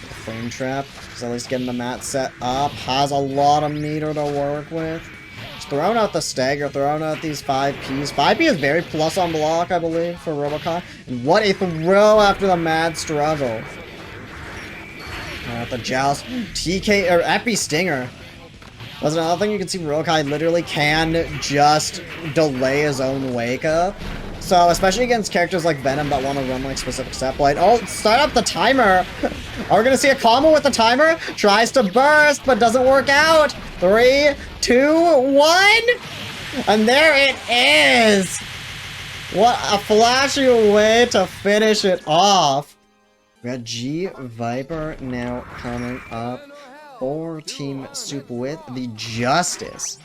The frame trap. He's at least getting the mat set up. Has a lot of meter to work with. Just throwing out the stagger, throwing out these 5Ps. 5P is very plus on block, I believe, for Robo Ky. And what a throw after the mad struggle. The joust. TK, or Epi Stinger. That's another thing you can see. Robo Ky literally can just delay his own wake up. So, especially against characters like Venom that want to run like specific set play. Oh, start up the timer! Are we gonna see a combo with the timer? Tries to burst, but doesn't work out! 3, 2, 1! And there it is! What a flashy way to finish it off! We got G.Viper now coming up for Team Soup with the Justice.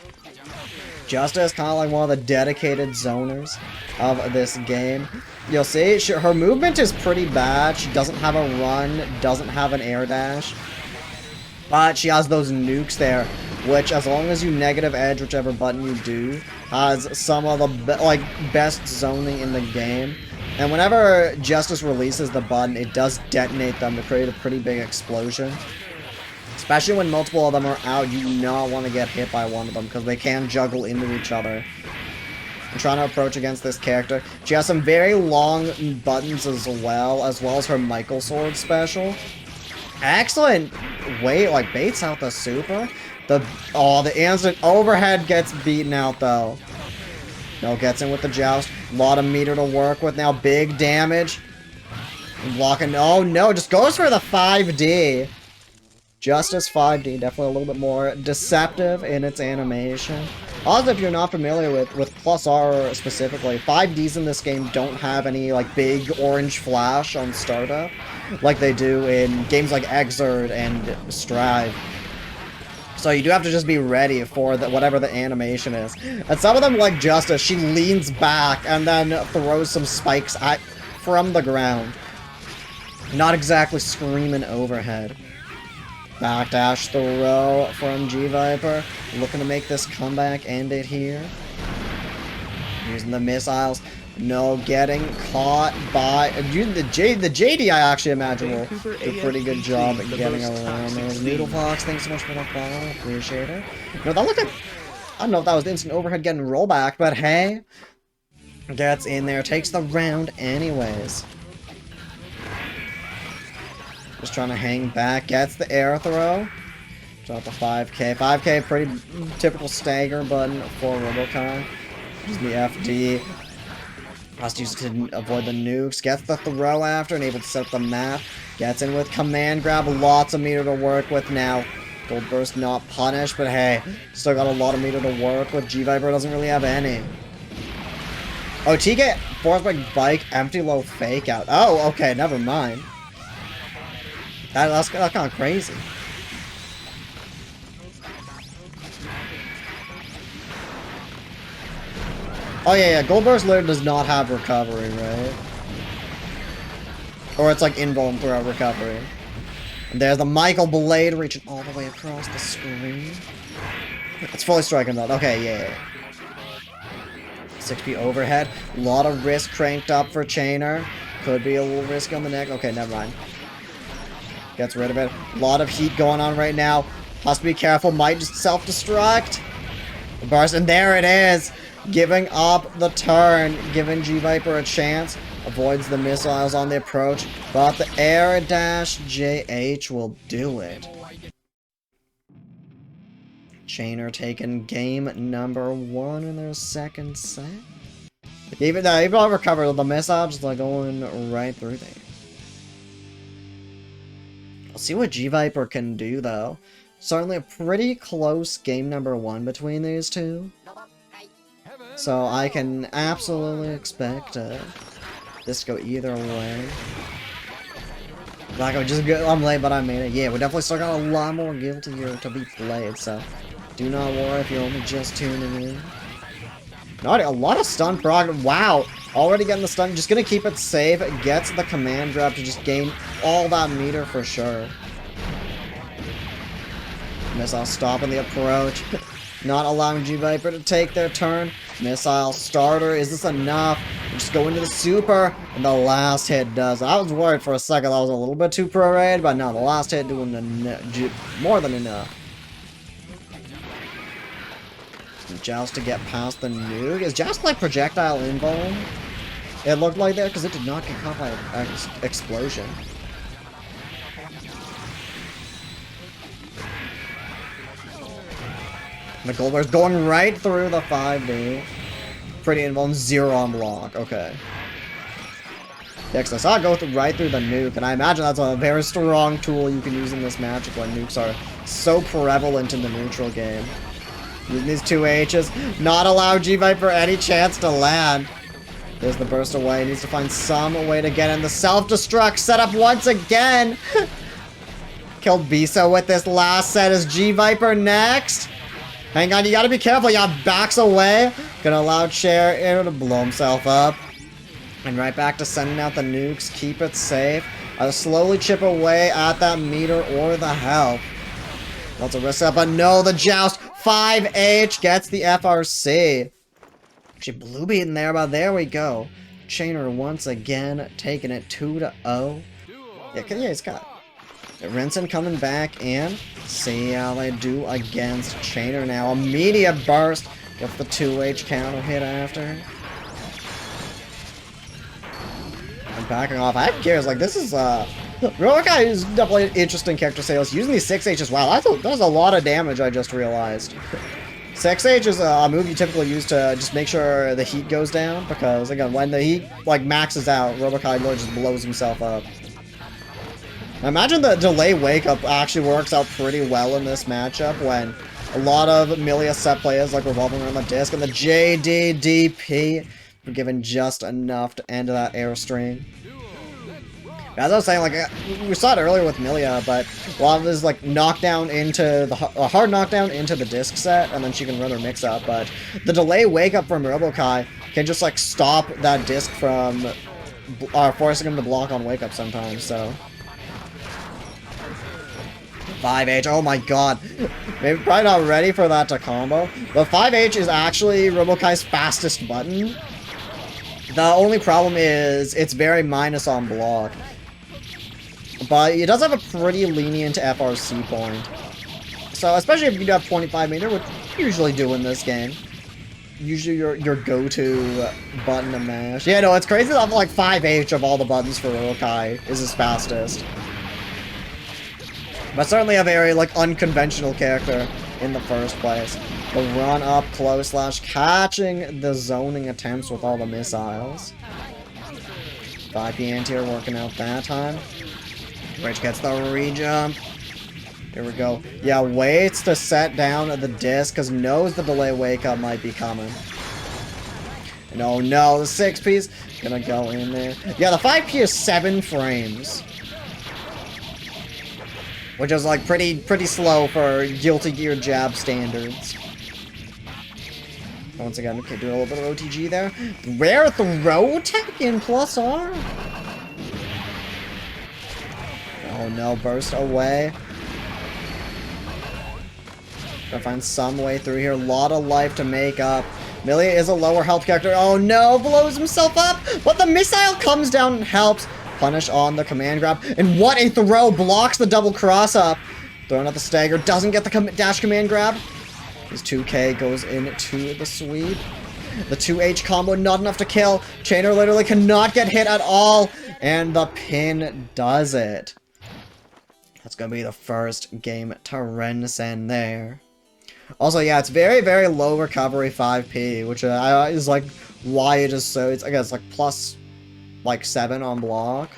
Justice, kind of like one of the dedicated zoners of this game. You'll see, her movement is pretty bad. She doesn't have a run, doesn't have an air dash. But she has those nukes there, which as long as you negative edge whichever button you do, has some of the best zoning in the game. And whenever Justice releases the button, it does detonate them to create a pretty big explosion. Especially when multiple of them are out, you do not want to get hit by one of them, because they can juggle into each other. I'm trying to approach against this character. She has some very long buttons as well as her Michael Sword special. Excellent way, like, baits out the super. The instant overhead gets beaten out, though. No, gets in with the joust. A lot of meter to work with now. Big damage. Blocking. Oh, no, just goes for the 5D. Justice 5D, definitely a little bit more deceptive in its animation. Also, if you're not familiar with plus R specifically, 5Ds in this game don't have any like big orange flash on startup like they do in games like Exert and Strive. So you do have to just be ready for whatever the animation is. And some of them, like Justice, she leans back and then throws some spikes from the ground. Not exactly screaming overhead. Backdash throw from G.Viper. Looking to make this comeback, end it here. Using the missiles. No, getting caught by the JD. I actually imagine will do a pretty good job at getting around those. Noodle Fox, thanks so much for the follow. Appreciate it. No, that looked like, I don't know if that was the instant overhead getting rollback, but hey, gets in there, takes the round anyways. Just trying to hang back, gets the air throw. Drop the 5k. 5k, pretty typical stagger button for Robo Ky. Use the FD. Has to use it to avoid the nukes. Gets the throw after and able to set up the map. Gets in with command grab. Lots of meter to work with now. Gold burst not punished, but hey, still got a lot of meter to work with. G.Viper doesn't really have any. Oh, TK force bike empty low fake out. Oh, okay, never mind. That's kind of crazy. Oh yeah, Gold Burst literally does not have recovery, right? Or it's like invuln throughout recovery. And there's the Michael Blade reaching all the way across the screen. It's fully striking though. Okay, yeah. 6p overhead. A lot of risk cranked up for Chainer. Could be a little risky on the neck. Okay, never mind. Gets rid of it. A lot of heat going on right now. Has to be careful. Might just self-destruct. Burst, and there it is. Giving up the turn, giving G.Viper a chance. Avoids the missiles on the approach, but the air dash JH will do it. Chainer taking game number 1 in their second set. Even though recover the missile, just like going right through there. We'll see what G.Viper can do though. Certainly a pretty close game number 1 between these two. So I can absolutely expect this to go either way. Like, I'm late, but I made it. Yeah, we definitely still got a lot more Guilty here to be played, so do not worry if you're only just tuning in. Not a lot of stun prog. Wow, already getting the stun. Just gonna keep it safe. Gets the command drop to just gain all that meter for sure. Missile stopping the approach. Not allowing G.Viper to take their turn. Missile starter. Is this enough? Just go into the super. And the last hit does. I was worried for a second that was a little bit too pro-rated, but no, the last hit doing more than enough. Joust to get past the nuke. Is Joust like projectile invuln? It looked like that because it did not get caught by an explosion. The Gold Bar's going right through the 5D. Pretty invuln, 0 on block. Okay. Next, I saw it go right through the nuke, and I imagine that's a very strong tool you can use in this matchup when nukes are so prevalent in the neutral game. Using these 2 H's, not allow G.Viper any chance to land. There's the burst away. He needs to find some way to get in. The self-destruct set up once again. Killed Biso with this last set. Is G.Viper next? Hang on, you gotta be careful. Yeah, backs away. Gonna allow Chair to blow himself up. And right back to sending out the nukes. Keep it safe. Slowly chip away at that meter or the health. Lots of risk up, but no, the Joust. 5H gets the FRC. Actually, blue beaten there, but there we go. Chainer once again taking it 2-0. Yeah, he's got Rensen coming back in. See how they do against Chainer now. Immediate burst. Gets the 2H counter hit after. And backing off. I have curious, like, this is, Robo Ky is definitely an interesting character sales. Using these 6Hs, wow, that was a lot of damage I just realized. 6H is a move you typically use to just make sure the heat goes down, because, again, when the heat, like, maxes out, Robo Ky literally just blows himself up. I imagine the delay wake-up actually works out pretty well in this matchup when a lot of Millia set players like revolving around the disc, and the JDDP were given just enough to end that airstream. As I was saying, like, we saw it earlier with Millia, but a lot of this, like, knockdown into the hard knockdown into the disc set, and then she can run her mix-up, but the delay wake-up from Robo Ky can just, like, stop that disc from forcing him to block on wake-up sometimes, so... 5H, oh my god. Maybe probably not ready for that to combo. But 5H is actually Robo Ky's fastest button. The only problem is it's very minus on block. But it does have a pretty lenient FRC point. So, especially if you have 25 meter, which you usually do in this game. Usually your go-to button to mash. Yeah, no, it's crazy that like 5H of all the buttons for Robo Ky is his fastest. But certainly a very, like, unconventional character in the first place. The run up close slash catching the zoning attempts with all the missiles. 5P anti-air working out that time. Rich gets the re-jump. Here we go. Yeah, waits to set down the disc because knows the delay wake up might be coming. And oh no, the 6P's gonna go in there. Yeah, the 5P is 7 frames. Which is like pretty slow for Guilty Gear jab standards. Once again, okay, do a little bit of OTG there. Rare throw tech in +R. Oh no, burst away. Gotta find some way through here. A lot of life to make up. Millia is a lower health character. Oh no, blows himself up. But the missile comes down and helps. Punish on the command grab. And what a throw! Blocks the double cross up. Throwing out the stagger. Doesn't get the dash command grab. His 2K goes into the sweep. The 2H combo, not enough to kill. Chainer literally cannot get hit at all. And the pin does it. That's gonna be the first game to Rensen there. Also, yeah, it's very, very low recovery 5P, which is like why it is so. I guess like plus like 7 on block.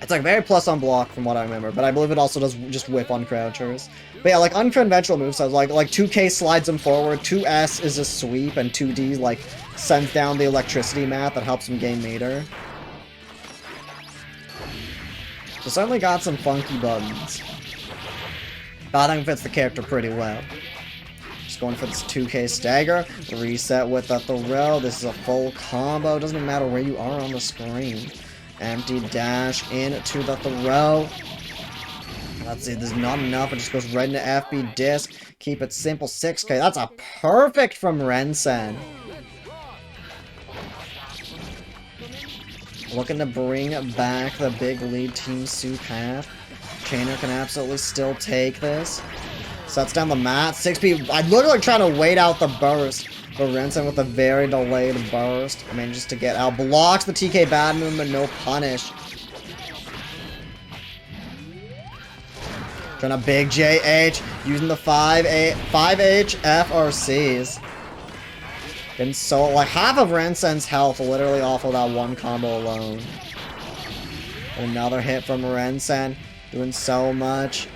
It's like very plus on block from what I remember, but I believe it also does just whip on crouchers. But yeah, like unconventional moves, so like 2K slides him forward, 2S is a sweep, and 2D like sends down the electricity mat that helps him gain meter. So certainly got some funky buttons. But I think fits the character pretty well. Just going for this 2K stagger. Reset with the throw. This is a full combo. Doesn't even matter where you are on the screen. Empty dash into the throw. Let's see, there's not enough. It just goes right into FB disc. Keep it simple. 6K. That's a perfect from Rensen. Looking to bring back the big lead Team Soup half. Chainer can absolutely still take this. Sets down the mat. 6P. I literally trying to wait out the burst. But Rensen with a very delayed burst. Manages to get out. Blocks the TK bad movement. No punish. Trying to big JH. Using the 5H FRCs. And so, like, half of Rensen's health literally off of that one combo alone. Another hit from Rensen. Doing so much.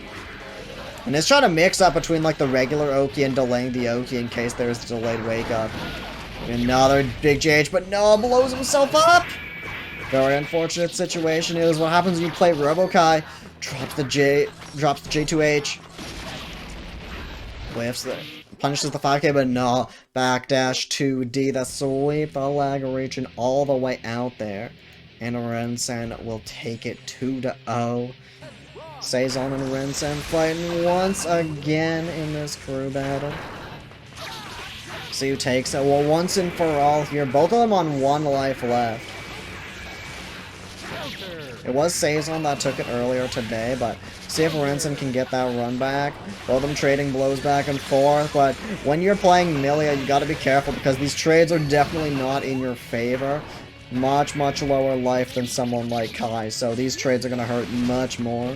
And it's trying to mix up between, like, the regular Oki and delaying the Oki in case there's a delayed wake up. Another big JH, but no, blows himself up! Very unfortunate situation is what happens when you play Robo Ky. Drops the J2H. Whiffs the... Punishes the 5K, but no. Backdash 2D. The sweep. The lag reaching all the way out there. And Rensen will take it 2-0. Seizon and Rensen fighting once again in this crew battle. See who takes it. Well, once and for all here. Both of them on 1 life left. It was Seizon that took it earlier today, but see if Rensen can get that run back. Both of them trading blows back and forth, but when you're playing Millia, you gotta be careful because these trades are definitely not in your favor. Much, much lower life than someone like Ky, so these trades are gonna hurt much more.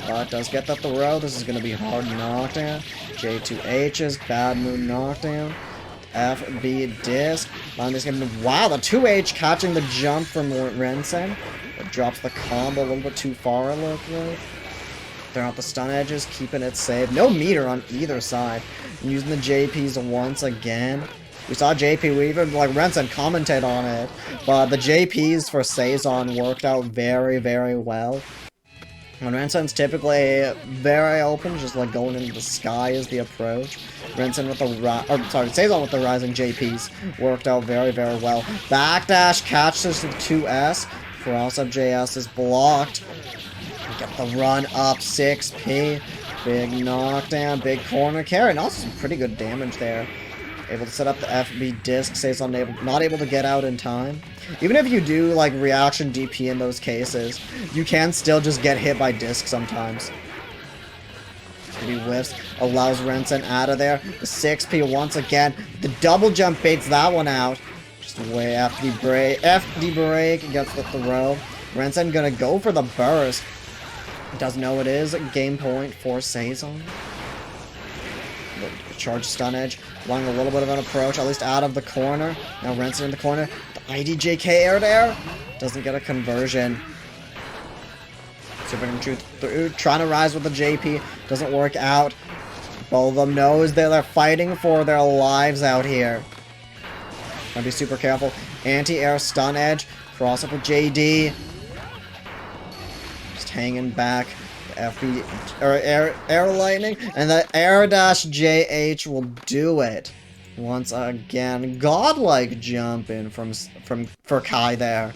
But does get the throw. This is gonna be hard knockdown. J2H's, bad move knockdown. FB disc. Wow, the 2H catching the jump from Rensen. It drops the combo a little bit too far, it looked like. Throwing out the stun edges, keeping it safe. No meter on either side. And using the JPs once again. We saw JP, we even, like, Rensen commented on it. But the JPs for Seizon worked out very, very well. When Rensen's typically very open, just like going into the sky is the approach. Rensen with the Seizon with the rising JPs worked out very, very well. Backdash catches the 2S. Cross up JS is blocked. Get the run up 6P. Big knockdown, big corner carry, and also some pretty good damage there. Able to set up the FB disc, Seizon not able to get out in time. Even if you do, like, reaction DP in those cases, you can still just get hit by disc sometimes. He whiffs, allows Rensen out of there. The 6P once again. The double jump baits that one out. Just way FD break against the throw. Rensen gonna go for the burst. Doesn't know it is. Game point for Seizon. Charge stun edge. Allowing a little bit of an approach, at least out of the corner. Now Rensen in the corner. The IDJK air there. Doesn't get a conversion. Super Truth through, trying to rise with the JP, doesn't work out. Both of them knows that they're fighting for their lives out here. Gotta be super careful. Anti-air stun edge, cross up with JD. Just hanging back. The FB or air lightning, and the air dash JH will do it once again. Godlike jump in for Ky there.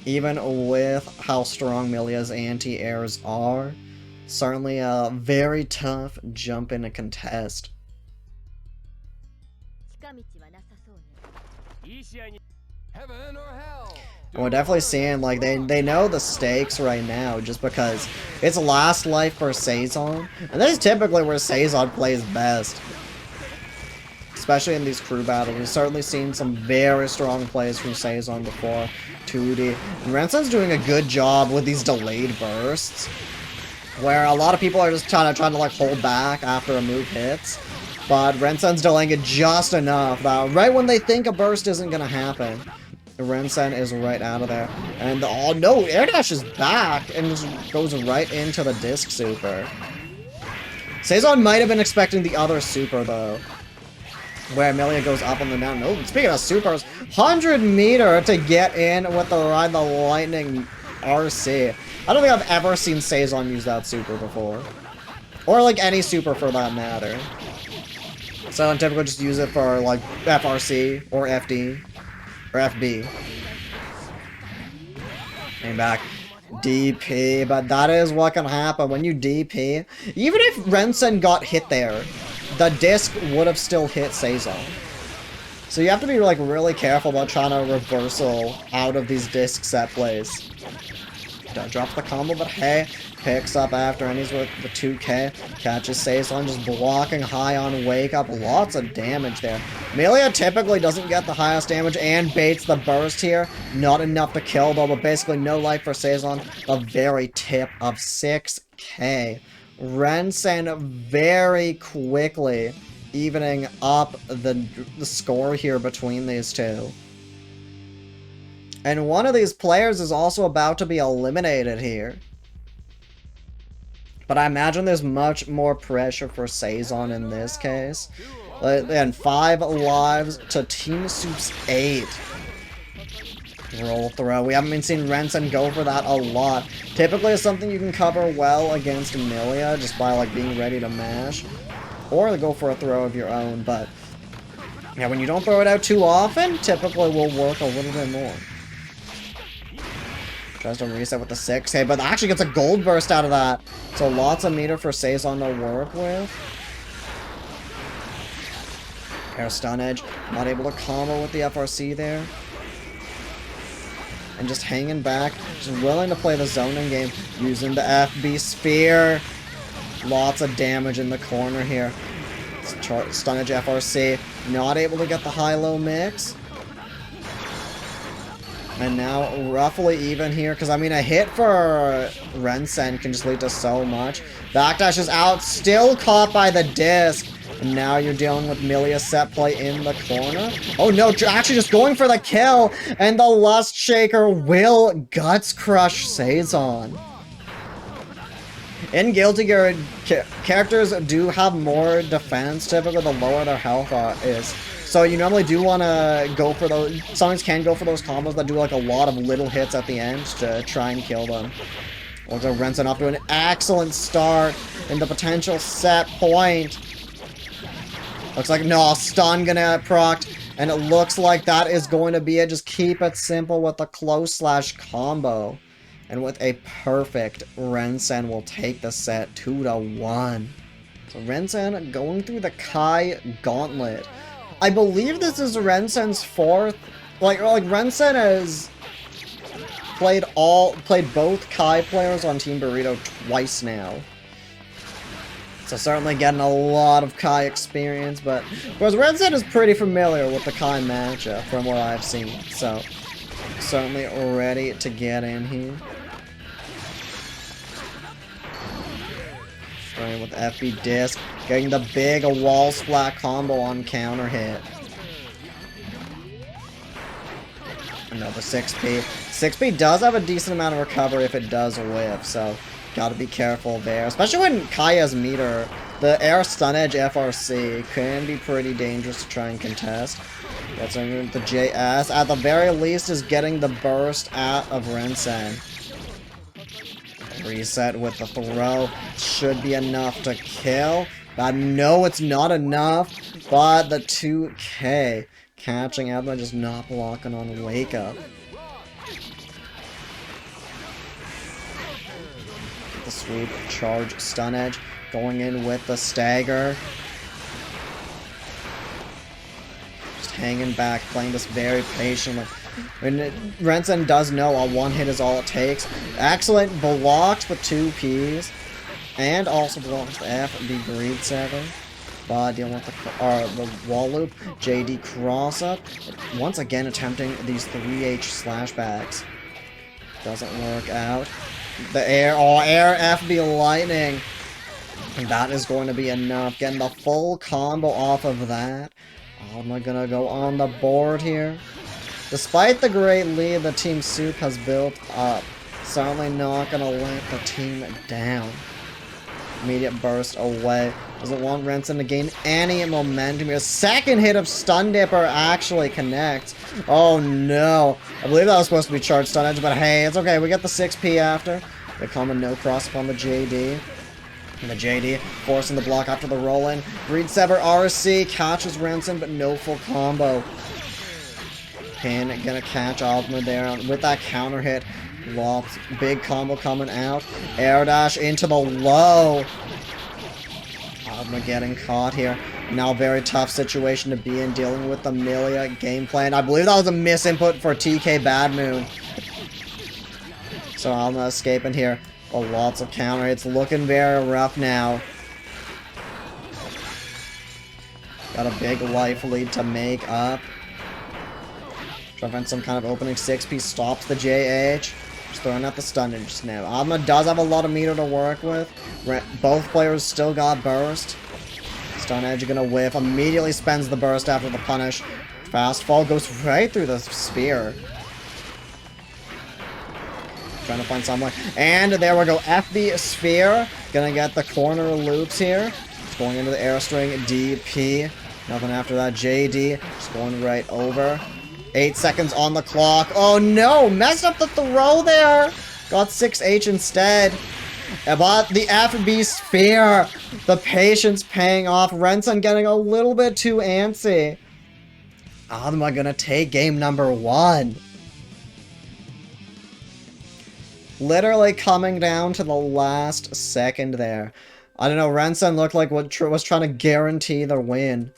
Even with how strong Millia's anti-airs are, certainly a very tough jump in a contest. Heaven or hell? And we're definitely seeing, like, they know the stakes right now, just because it's last life for Seizon, and this is typically where Seizon plays best. Especially in these crew battles. We've certainly seen some very strong plays from Seizon before. 2D. And Rensen's doing a good job with these delayed bursts, where a lot of people are just trying to like hold back after a move hits. But Rensen's delaying it just enough that right when they think a burst isn't gonna happen, Rensen is right out of there. And oh no, air dash is back and just goes right into the disc super. Seizon might have been expecting the other super though, where Millia goes up on the down. No, speaking of supers, 100 meter to get in with the Ride the Lightning RC. I don't think I've ever seen Seizon use that super before. Or like any super for that matter. So I typically just use it for like FRC or FD or FB. And back. DP, but that is what can happen when you DP. Even if Rensen got hit there, the disc would have still hit Seizon. So you have to be like really careful about trying to reversal out of these disc set plays. Don't drop the combo, but hey, picks up after and he's with the 2K. Catches Seizon, just blocking high on wake up. Lots of damage there. Millia typically doesn't get the highest damage and baits the burst here. Not enough to kill though, but basically no life for Seizon. The very tip of 6K. Rensen very quickly evening up the score here between these two. And one of these players is also about to be eliminated here. But I imagine there's much more pressure for Seizon in this case. And 5 lives to Team Soup's 8. Roll throw. We haven't been seeing Rensen go for that a lot. Typically it's something you can cover well against Millia just by like being ready to mash. Or go for a throw of your own, but yeah, when you don't throw it out too often, typically will work a little bit more. Tries to reset with the 6K, but actually gets a gold burst out of that. So lots of meter for Seizon to work with. Air stun edge. Not able to combo with the FRC there. And just hanging back. Just willing to play the zoning game. Using the FB sphere. Lots of damage in the corner here. Stun edge FRC. Not able to get the high-low mix. And now roughly even here, because I mean a hit for Rensen can just lead to so much. Backdash is out, still caught by the disc. And now you're dealing with Millia set play in the corner. Oh no, actually just going for the kill. And the Lust Shaker will Guts Crush Seizon. In Guilty Gear, characters do have more defense, typically the lower their health is. So you normally do want to go for those, sometimes can go for those combos that do like a lot of little hits at the end to try and kill them. Looks like Rensen off to an excellent start in the potential set point. Looks like, no, stun gonna get procced, and it looks like that is going to be it. Just keep it simple with the close slash combo. And with a perfect, Rensen will take the set 2-1. So Rensen going through the Ky Gauntlet. I believe this is Rensen's 4th. Like Rensen has played both Ky players on Team Burrito twice now. So certainly getting a lot of Ky experience, but whereas Rensen is pretty familiar with the Ky matchup from what I've seen. So certainly ready to get in here. Starting with FB disc, getting the big wall splat combo on counter hit. Another 6P. 6P does have a decent amount of recovery if it does whiff, so gotta be careful there. Especially when Ky has meter. The air stun edge FRC can be pretty dangerous to try and contest. That's the JS. At the very least is getting the burst out of Rensen. Reset with the throw. Should be enough to kill. But no, it's not enough. But the 2K catching Aathma, just not blocking on wake up. Get the sweep, charge, stun edge. Going in with the stagger. Just hanging back, playing this very patiently. And Rensen does know a one hit is all it takes. Excellent blocks with 2 Ps. And also blocks the FB Greed 7. But dealing with the wall loop. JD cross up. Once again attempting these 3H slashbacks. Doesn't work out. The air FB lightning. And that is going to be enough. Getting the full combo off of that. Aathma gonna go on the board here. Despite the great lead the Team Soup has built up, certainly not gonna let the team down. Immediate burst away. Doesn't want Rensen to gain any momentum here. Second hit of Stun Dipper actually connects. Oh no. I believe that was supposed to be charged Stun Edge, but hey, it's okay. We get the 6P after. The common no cross up on the JD. And the JD forcing the block after the roll-in. Greed Sever RC catches Rensen, but no full combo. Pin gonna catch Aathma there with that counter hit. Loft, big combo coming out. Air dash into the low. Aathma getting caught here. Now very tough situation to be in, dealing with the Millia game plan. I believe that was a misinput for TK Bad Moon. So Aathma escaping here. Oh, lots of counter hits. Looking very rough now. Got a big life lead to make up. Trying to find some kind of opening. 6P stops the JH. Just throwing out the stun and just now. Aathma does have a lot of meter to work with. Both players still got burst. Stun edge gonna whiff. Immediately spends the burst after the punish. Fast fall goes right through the spear. Trying to find someone. And there we go. FB Sphere. Gonna get the corner loops here. Just going into the airstring. DP. Nothing after that. JD. Just going right over. 8 seconds on the clock. Oh no! Messed up the throw there! Got 6H instead. But the FB Sphere. The patience paying off. Rensen getting a little bit too antsy. Aathma gonna take game number 1. Literally coming down to the last second there. I don't know, Rensen looked like what was trying to guarantee the win.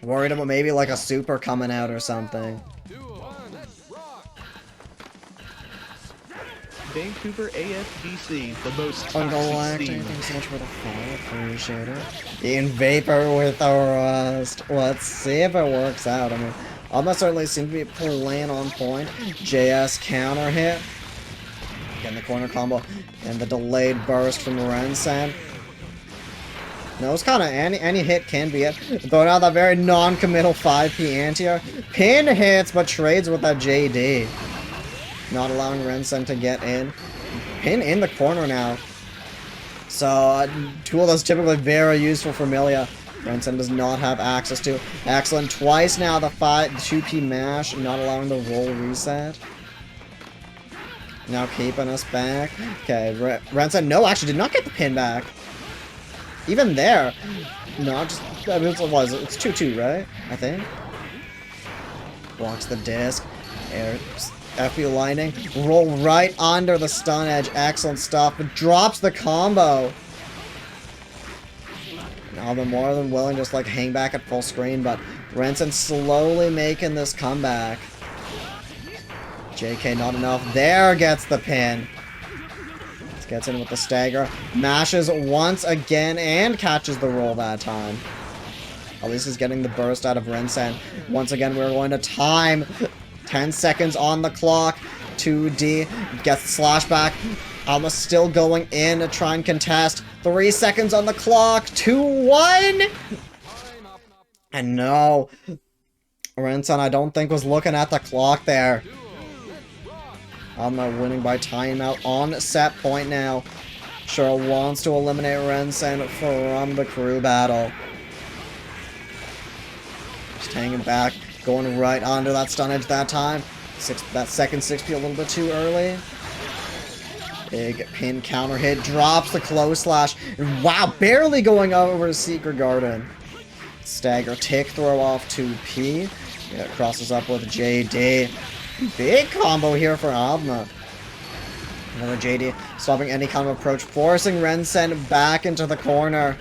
Worried about maybe like a super coming out or something. Vancouver AFBC, the most Galactic, thanks so much for the follow, appreciate it. G.Viper with a rust. Let's see if it works out. I mean, Aathma certainly seems to be playing on point. JS counter hit. Getting the corner combo. And the delayed burst from Rensen. No, it's kind of any hit can be it. Throwing out that very non-committal 5P anti-air. Pin hits, but trades with that JD. Not allowing Rensen to get in. Pin in the corner now. So, two of those typically very useful for Millia. Rensen does not have access to. Excellent. Twice now the 2P mash, not allowing the roll reset. Now keeping us back. Okay, Rensen, no, actually did not get the pin back. Even there. No, just, I mean, it's 2-2, right? I think. Blocks the disc. FB Lightning, roll right under the stun edge. Excellent stuff. But drops the combo. Now they're more than willing to just like hang back at full screen, but Rensen slowly making this comeback. JK not enough. There gets the pin. Gets in with the stagger. Mashes once again and catches the roll that time. At least he's getting the burst out of Rensen. Once again, we're going to time. 10 seconds on the clock. 2D gets the slash back. Aathma still going in to try and contest. 3 seconds on the clock. 2-1. And no. Rensen, I don't think, was looking at the clock there. Aathma winning by timeout on set point now. Sure wants to eliminate Rensen from the crew battle. Just hanging back, going right onto that stun edge that time. That second 6P a little bit too early. Big pin counter hit, drops the close slash. And wow, barely going over to Secret Garden. Stagger tick throw off 2P. Yeah, crosses up with JD. Big combo here for Aathma. Another JD stopping any kind of approach, forcing Rensen back into the corner.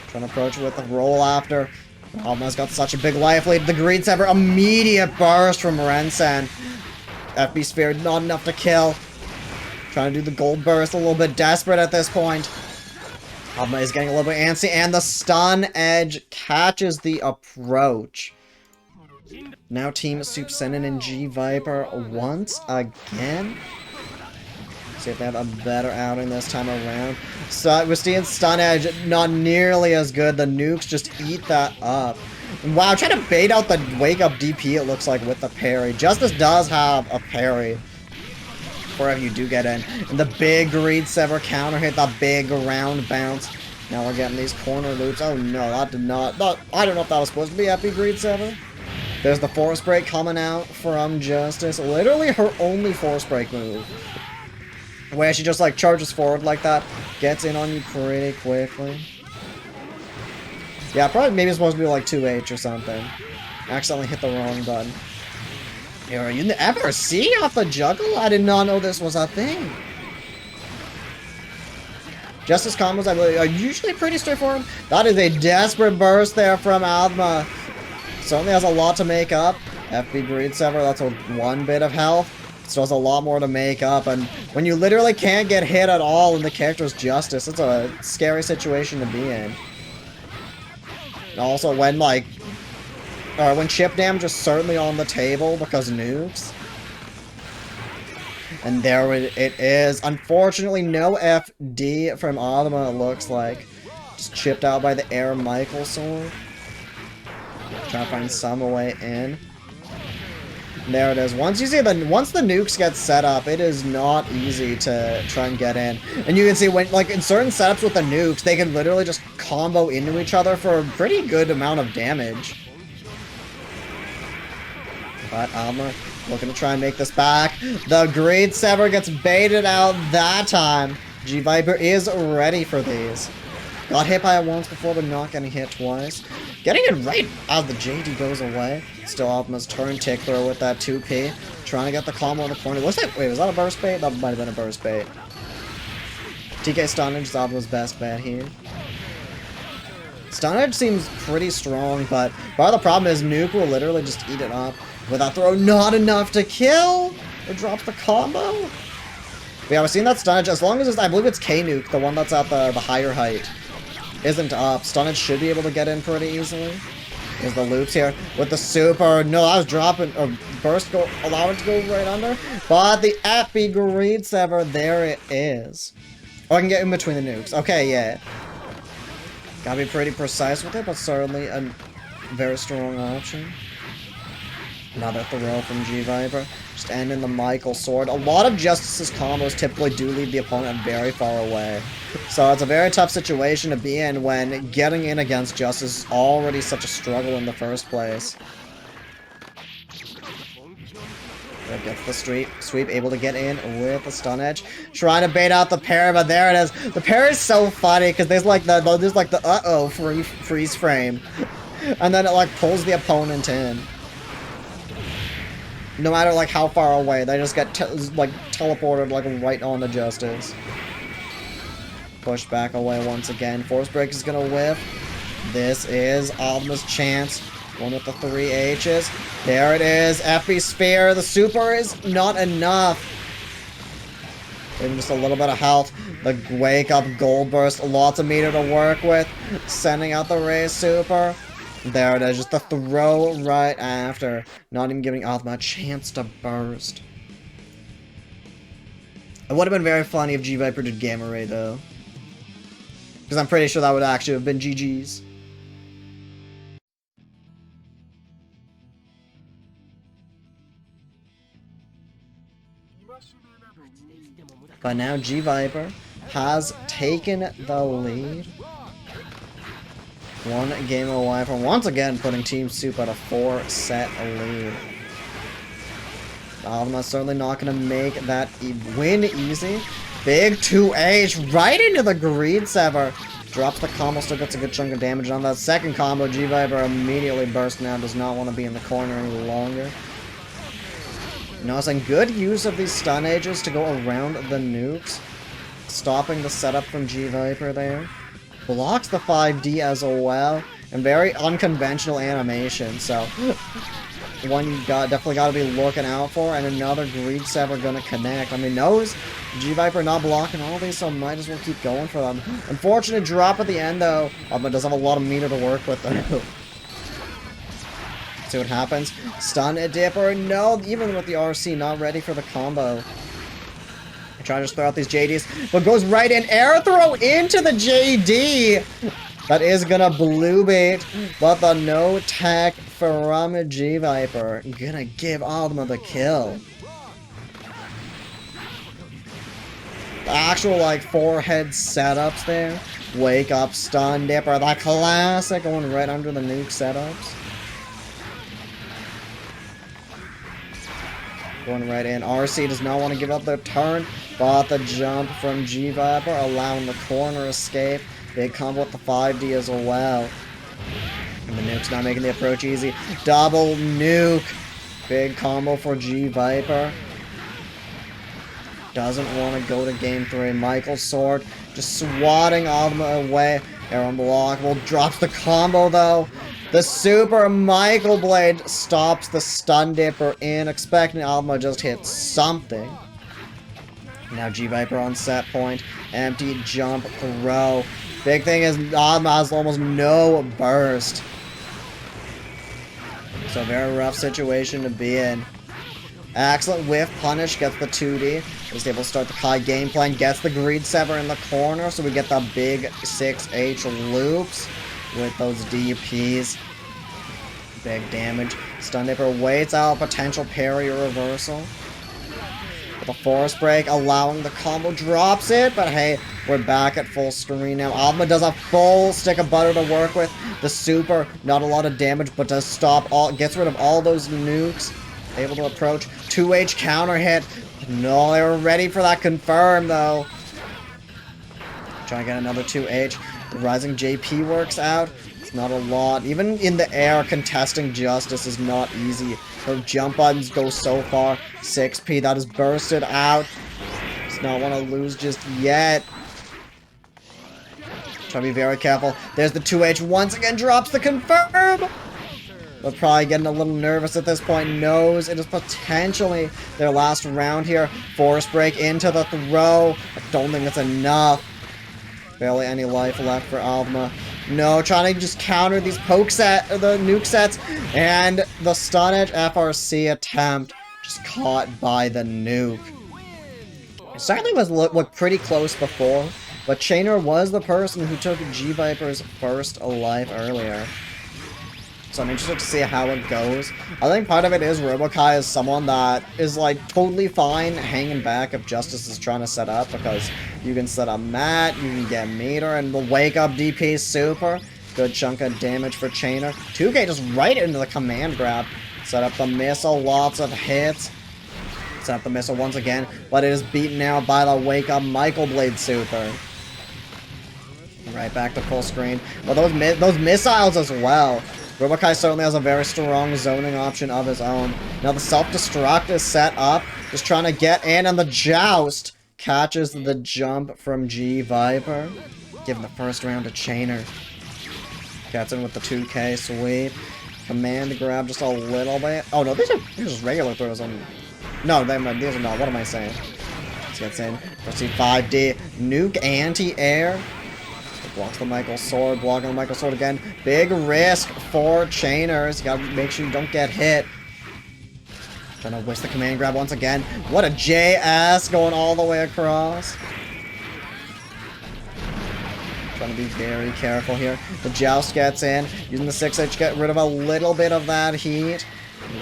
Trying to approach with a roll after. Aathma's got such a big life lead. The GravyJones immediate burst from Rensen. FB Sphere not enough to kill. Trying to do the gold burst, a little bit desperate at this point. Aathma is getting a little bit antsy, and the stun edge catches the approach. Now Team SeizonSenryaku and G.Viper once again. See if they have a better outing this time around. So we're seeing stun edge not nearly as good. The nukes just eat that up. And wow, trying to bait out the wake up DP it looks like with the parry. Justice does have a parry. Wherever you do get in. And the big GravyJones counter hit, the big round bounce. Now we're getting these corner loops. Oh no, that did not. I don't know if that was supposed to be epic GravyJones. There's the force break coming out from Justice. Literally her only force break move. Where she just like charges forward like that. Gets in on you pretty quickly. Yeah, probably maybe it's supposed to be like 2H or something. Accidentally hit the wrong button. Here, you ever see off the juggle? I did not know this was a thing. Justice combos, I believe, are usually pretty straightforward. That is a desperate burst there from Aathma. Certainly has a lot to make up. FB GravyJones, that's a 1 bit of health. Still has a lot more to make up, and when you literally can't get hit at all and the character's Justice, it's a scary situation to be in. And also when when chip damage is certainly on the table because nukes. And there it is. Unfortunately, no FD from Aathma, it looks like. Just chipped out by the Air Michael sword. Trying to find some way in. There it is. Once the nukes get set up, it is not easy to try and get in. And you can see when, like, in certain setups with the nukes, they can literally just combo into each other for a pretty good amount of damage. But Aathma looking to try and make this back. The GravyJones gets baited out that time. G.Viper is ready for these. Got hit by it once before, but not getting hit twice. Getting it right as the JD goes away. Still Aathma's turn tick throw with that 2P. Trying to get the combo in the corner. Wait, was that a burst bait? That might have been a burst bait. TK Stunnage is Aathma's best bet here. Stunnage seems pretty strong, but part of the problem is Nuke will literally just eat it up. With that throw, not enough to kill! It drops the combo. But yeah, we're seeing that Stunnage, as long as it's, I believe it's K-Nuke, the one that's at the higher height, isn't up. Stunnage should be able to get in pretty easily. There's the loops here with the super. No, I was dropping a burst, allow it to go right under. But the epic GravyJones, there it is. Oh, I can get in between the nukes. Okay, yeah. Gotta be pretty precise with it, but certainly a very strong option. Another throw from G.Viper. Just ending the Michael sword. A lot of Justice's combos typically do leave the opponent very far away. So it's a very tough situation to be in when getting in against Justice is already such a struggle in the first place. That gets the sweep, able to get in with the stun edge. Trying to bait out the parry, but there it is. The parry is so funny because there's like the uh-oh freeze frame. And then it like pulls the opponent in. No matter like how far away, they just get like teleported like right on the Justice. Push back away once again. Force Break is gonna whiff. This is Aathma's chance. One with the 3 H's. There it is. FB Sphere. The super is not enough. Even just a little bit of health. The Wake Up Gold Burst. Lots of meter to work with. Sending out the Ray Super. There it is. Just the throw right after. Not even giving Aathma a chance to burst. It would have been very funny if G.Viper did Gamma Ray though. Because I'm pretty sure that would actually have been GG's. But now G.Viper has taken the lead. One game away from once again putting Team Soup at a 4-set lead. Aathma's certainly not going to make that win easy. Big 2H right into the Greed Sever. Drops the combo, still gets a good chunk of damage on that second combo. G.Viper immediately bursts now, does not want to be in the corner any longer. Noticing good use of these stun ages to go around the nukes. Stopping the setup from G.Viper there. Blocks the 5D as well. And very unconventional animation, so one you definitely got to be looking out for. And another Greed Sever gonna connect. I mean, knows G.Viper not blocking all these, so might as well keep going for them. Unfortunate drop at the end though. But does have a lot of meter to work with though. See what happens. Stun a Dipper. No, even with the RC, not ready for the combo. Try to just throw out these JDs, but goes right in. Air throw into the JD. That is gonna blue bait, but the no tech from G.Viper gonna give Aathma the kill. The actual like forehead setups there. Wake up, stun Dipper, that classic going right under the nuke setups. Going right in. RC does not want to give up their turn, but the jump from G.Viper allowing the corner escape. Big combo with the 5D as well. And the nuke's not making the approach easy. Double nuke. Big combo for G.Viper. Doesn't want to go to game 3. Michael's sword just swatting Aathma away. Air unblockable. Drops the combo though. The Super Michael Blade stops the Stun Dipper in, expecting Aathma just hit something. Now G.Viper on set point. Empty jump throw. Big thing is Aathma has almost no burst. So a very rough situation to be in. Excellent whiff punish, gets the 2D. Is able to start the Kai game plan, gets the Greed Sever in the corner, so we get the big 6H loops with those DPs. Big damage. Stun Dipper waits out potential parry or reversal. With a force break, allowing the combo, drops it, but hey, we're back at full screen now. Aathma does a full stick of butter to work with. The super, not a lot of damage, but does stop all, gets rid of all those nukes. Able to approach. 2H counter hit. No, they were ready for that confirm though. Try to get another 2H. The Rising JP works out. It's not a lot. Even in the air, contesting Justice is not easy. Her jump buttons go so far. 6P, that is bursted out. Does not want to lose just yet. Try to be very careful. There's the 2H. Once again, drops the confirm. But probably getting a little nervous at this point. Knows it is potentially their last round here. Force break into the throw. I don't think it's enough. Barely any life left for Aathma. No, trying to just counter these the nuke sets. And the stun edge FRC attempt just caught by the nuke. It certainly was looked pretty close before. But Chainer was the person who took G.Viper's first life earlier. So I'm interested to see how it goes. I think part of it is Robo Ky is someone that is like totally fine hanging back if Justice is trying to set up, because you can set up mat, you can get meter, and the wake up DP super. Good chunk of damage for Chainer. 2K just right into the command grab. Set up the missile, lots of hits. Set up the missile once again, but it is beaten now by the wake up Michael Blade super. Right back to full screen. Well, those missiles as well. Robo Ky certainly has a very strong zoning option of his own. Now the self-destruct is set up. Just trying to get in, and the joust catches the jump from G.Viper. Giving the first round to Chainer. Gets in with the 2K sweep. Command grab just a little bit. Oh no, these are just regular throws on... No, these are not. What am I saying? Gets in. Proceed 5D. Nuke anti-air. Blocks the Michael Sword. Blocking the Michael Sword again. Big risk for Chainers. You gotta make sure you don't get hit. Trying to waste the command grab once again. What a JS going all the way across. Trying to be very careful here. The joust gets in. Using the 6H, get rid of a little bit of that heat.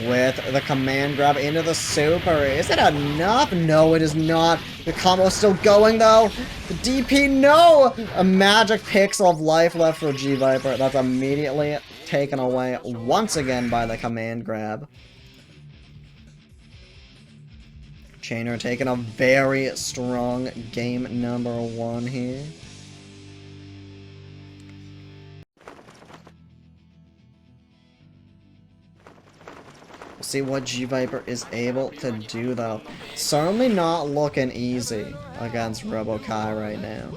With the command grab into the super. Is it enough? No, it is not. The combo's still going, though. The DP, no! A magic pixel of life left for G.Viper. That's immediately taken away once again by the command grab. Chainer taking a very strong game number 1 here. See what G.Viper is able to do, though. Certainly not looking easy against Robo Ky right now.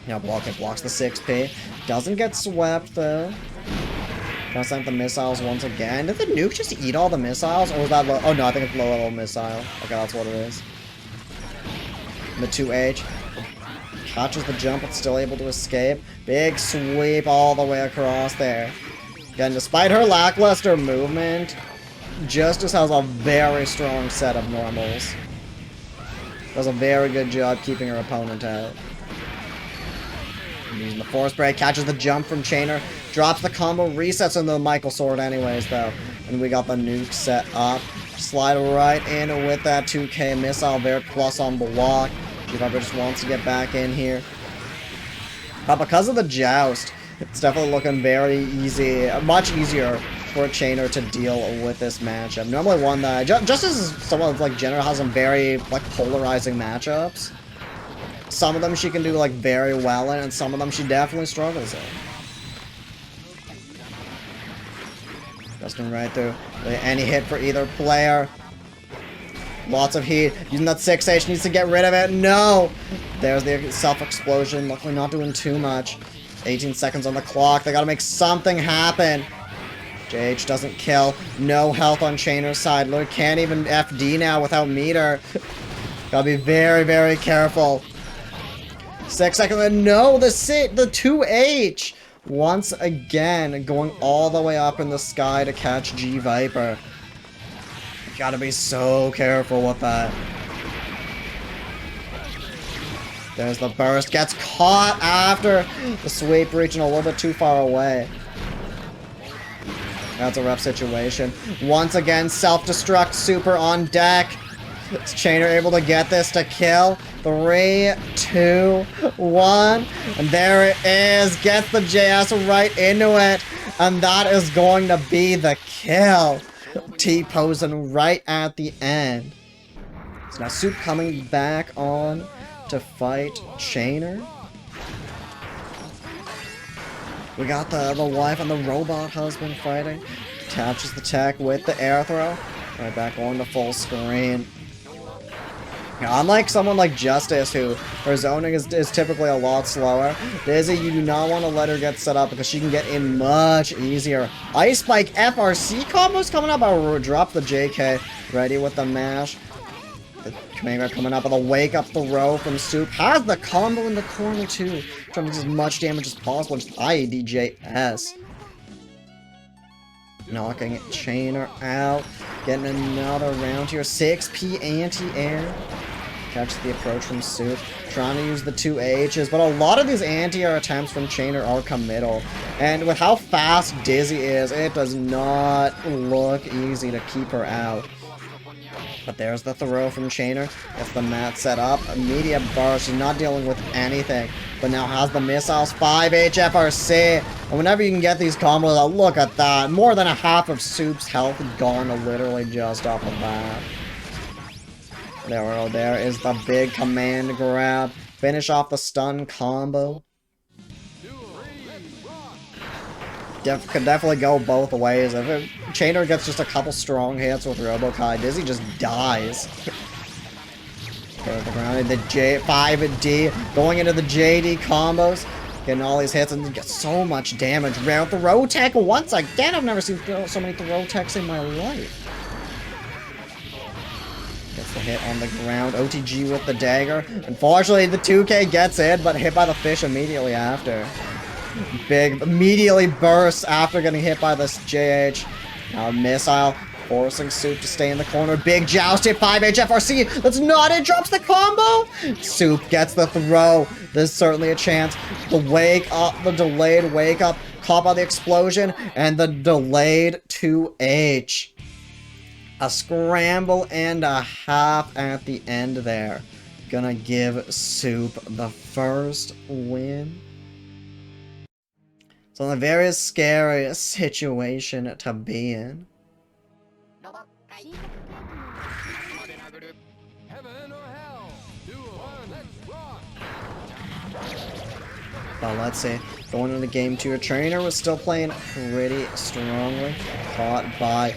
Yeah, blocks the 6P. Doesn't get swept, though. Gonna send the missiles once again. Did the nuke just eat all the missiles? Or was that low? Oh, no, I think it's low-level missile. Okay, that's what it is. The 2H. Catches the jump, but still able to escape. Big sweep all the way across there. Again, despite her lackluster movement, Justice has a very strong set of normals. Does a very good job keeping her opponent out. Using the force break, catches the jump from Chainer, drops the combo, resets into the Michael Sword anyways, though. And we got the nuke set up. Slide right in with that 2K missile there, plus on block. G.Viper just wants to get back in here. But because of the joust, it's definitely looking very easy, much easier for a Chainer to deal with this matchup. Normally one that, just as someone like Jenner has some very like polarizing matchups, some of them she can do like very well in, and some of them she definitely struggles in. Justin right through. Any hit for either player. Lots of heat. Using that 6H, needs to get rid of it. No! There's the self-explosion. Luckily not doing too much. 18 seconds on the clock. They gotta make something happen. JH doesn't kill. No health on Chainer's side. Lord can't even FD now without meter. Gotta be very, very careful. 6 seconds. No! The 2H! Once again, going all the way up in the sky to catch G.Viper. Gotta be so careful with that. There's the burst. Gets caught after the sweep, reaching a little bit too far away. That's a rough situation. Once again, self-destruct super on deck. Is Chainer able to get this to kill? 3, 2, 1. And there it is. Gets the JS right into it. And that is going to be the kill. T-posing right at the end. So now Soup coming back on to fight Chainer. We got the wife and the robot husband fighting. Catches the tech with the air throw. Right back on to full screen. Now, unlike someone like Justice, who her zoning is typically a lot slower, Dizzy, you do not want to let her get set up because she can get in much easier. Ice Spike FRC combos coming up. I'll drop the JK. Ready with the mash. The command grab coming up with a wake up throw from Soup. Has the combo in the corner too. Trying to do as much damage as possible. Just IEDJS. Knocking Chainer out. Getting another round here. 6P anti-air. Catches the approach from Soup. Trying to use the 2Hs, but a lot of these anti-air attempts from Chainer are committal. And with how fast Dizzy is, it does not look easy to keep her out. But there's the throw from Chainer. Gets the mat set up. Immediate burst. She's not dealing with anything. But now has the missiles. 5H FRC. And whenever you can get these combos, look at that. More than a half of Soup's health gone literally just off of that. There is the big command grab. Finish off the stun combo. Could definitely go both ways. If Chainer gets just a couple strong hits with Robo Ky, Dizzy just dies. Go to the ground, the J5D, going into the JD combos, getting all these hits, and gets so much damage. Round throw tech once again. I've never seen so many throw techs in my life. Gets the hit on the ground. OTG with the dagger. Unfortunately, the 2K gets in, but hit by the fish immediately after. Big immediately bursts after getting hit by this JH. Now missile, forcing Soup to stay in the corner. Big joust hit 5H FRC. That's not it. Drops the combo. Soup gets the throw. There's certainly a chance. The wake up, the delayed wake up, caught by the explosion, and the delayed 2H. A scramble and a half at the end there. Gonna give Soup the first win. So a very scary situation to be in. Heaven or hell? Duo, let's rock. But let's see. Going into game 2, a Trainer was still playing pretty strongly. Caught by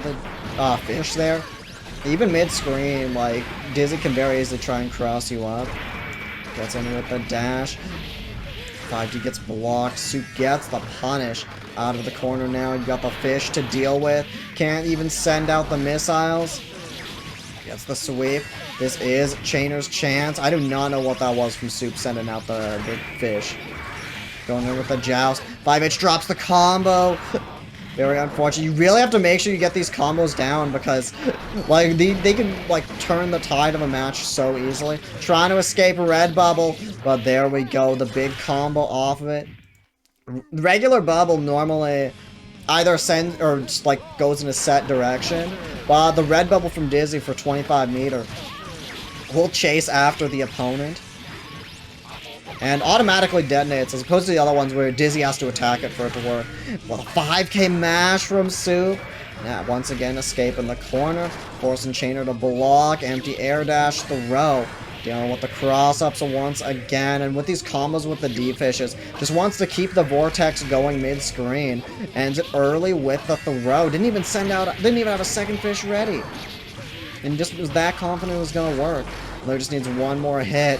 the fish there. Even mid-screen, like, Dizzy can very easily try and cross you up. Gets in with the dash. 5D gets blocked. Soup gets the punish out of the corner now. You got the fish to deal with. Can't even send out the missiles. Gets the sweep. This is Chainer's chance. I do not know what that was from Soup sending out the fish. Going in with the joust. 5H drops the combo. Very unfortunate. You really have to make sure you get these combos down because, like, they can, like, turn the tide of a match so easily. Trying to escape a red bubble, but there we go. The big combo off of it. Regular bubble normally either sends or just, like, goes in a set direction, but the red bubble from Dizzy for 25 meter will chase after the opponent and automatically detonates, as opposed to the other ones where Dizzy has to attack it for it to work. Well, a 5K mash from Soup. Yeah, once again, escape in the corner, forcing Chainer to block, empty air dash throw. Dealing with the cross-ups once again, and with these combos with the D-fishes, just wants to keep the vortex going mid-screen. Ends it early with the throw. Didn't even have a second fish ready. And just was that confident it was gonna work. There just needs one more hit.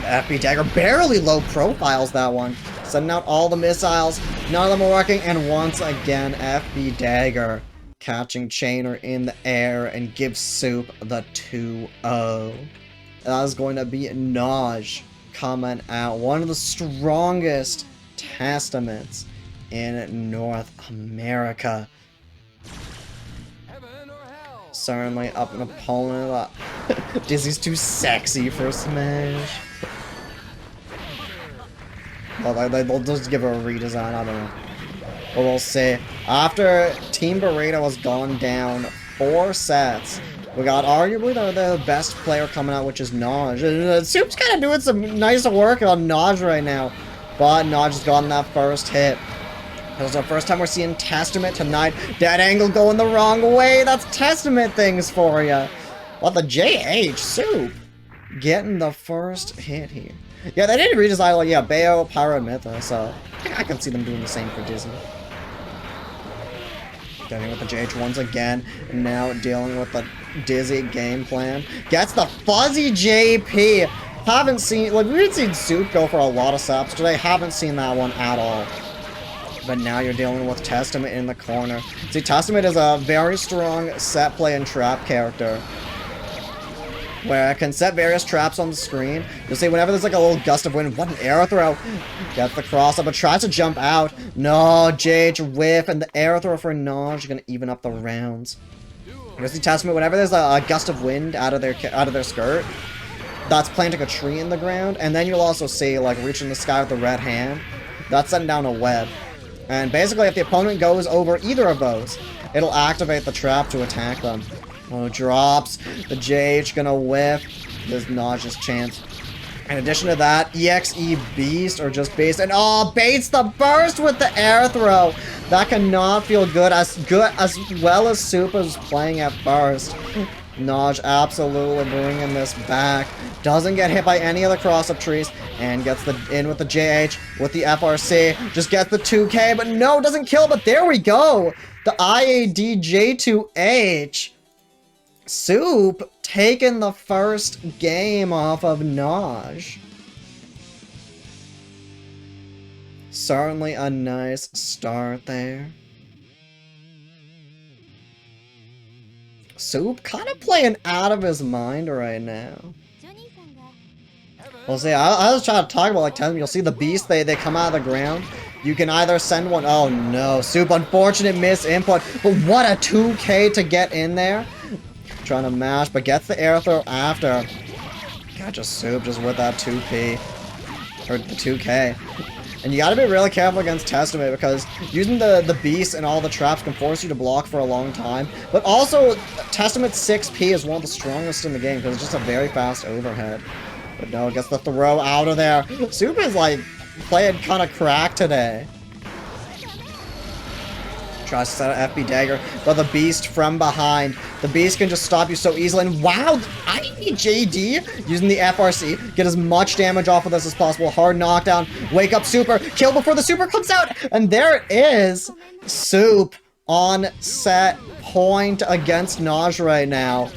FB Dagger barely low profiles that one. Sending out all the missiles. None of them are working. And once again, FB Dagger catching Chainer in the air and gives Soup the 2-0. That is going to be Naj coming out. One of the strongest testaments in North America. Heaven or hell? Certainly up an opponent. Dizzy's too sexy for Smash. Well, they'll just give her a redesign, I don't know. But we'll see. After Team Burrito has gone down 4 sets, we got arguably the best player coming out, which is Naj. Soup's kind of doing some nice work on Naj right now, but Naj has gotten that first hit. This is the first time we're seeing Testament tonight. Dead angle going the wrong way. That's Testament things for you. What the JH Soup getting the first hit here. Yeah, they did redesign, like, yeah, Bayo, Pyro, and Mytha, so I can see them doing the same for Disney. Dealing with the JH once again, and now dealing with the Dizzy game plan. Gets the fuzzy JP. Haven't seen, like, we've seen Soup go for a lot of saps today. Haven't seen that one at all. But now you're dealing with Testament in the corner. See, Testament is a very strong set play and trap character, where I can set various traps on the screen. You'll see whenever there's like a little gust of wind, what an arrow throw. Gets the cross up, but tries to jump out. No, JH whiff, and the arrow throw for Naj gonna even up the rounds. You'll see Testament, whenever there's a gust of wind out of their skirt, that's planting a tree in the ground, and then you'll also see, like, reaching the sky with the red hand, that's setting down a web. And basically, if the opponent goes over either of those, it'll activate the trap to attack them. Oh, drops. The JH gonna whiff. There's Naj's chance. In addition to that, EXE Beast, or just Beast, and oh, baits the burst with the air throw. That cannot feel good as well as Soup is playing at first. Naj absolutely bringing this back. Doesn't get hit by any of the cross-up trees. And gets the in with the JH, with the FRC. Just gets the 2K, but no, doesn't kill. But there we go. The IAD J2H. Soup taking the first game off of Naj. Certainly a nice start there. Soup kind of playing out of his mind right now. We'll see. I was trying to talk about like you'll see the beast, they come out of the ground. You can either send one. Oh no, Soup, unfortunate miss input. But what a 2K to get in there. Trying to mash, but gets the air throw after. God, just Soup just with that 2P. Or the 2K. And you gotta be really careful against Testament because using the beast and all the traps can force you to block for a long time. But also, Testament's 6P is one of the strongest in the game because it's just a very fast overhead. But no, gets the throw out of there. Soup is like playing kind of crack today. Tries to set an FB dagger, but the beast from behind. The beast can just stop you so easily. And wow, IDJD using the FRC. Get as much damage off of this as possible. Hard knockdown. Wake up Super. Kill before the Super comes out. And there it is. Soup on set point against Naj right now.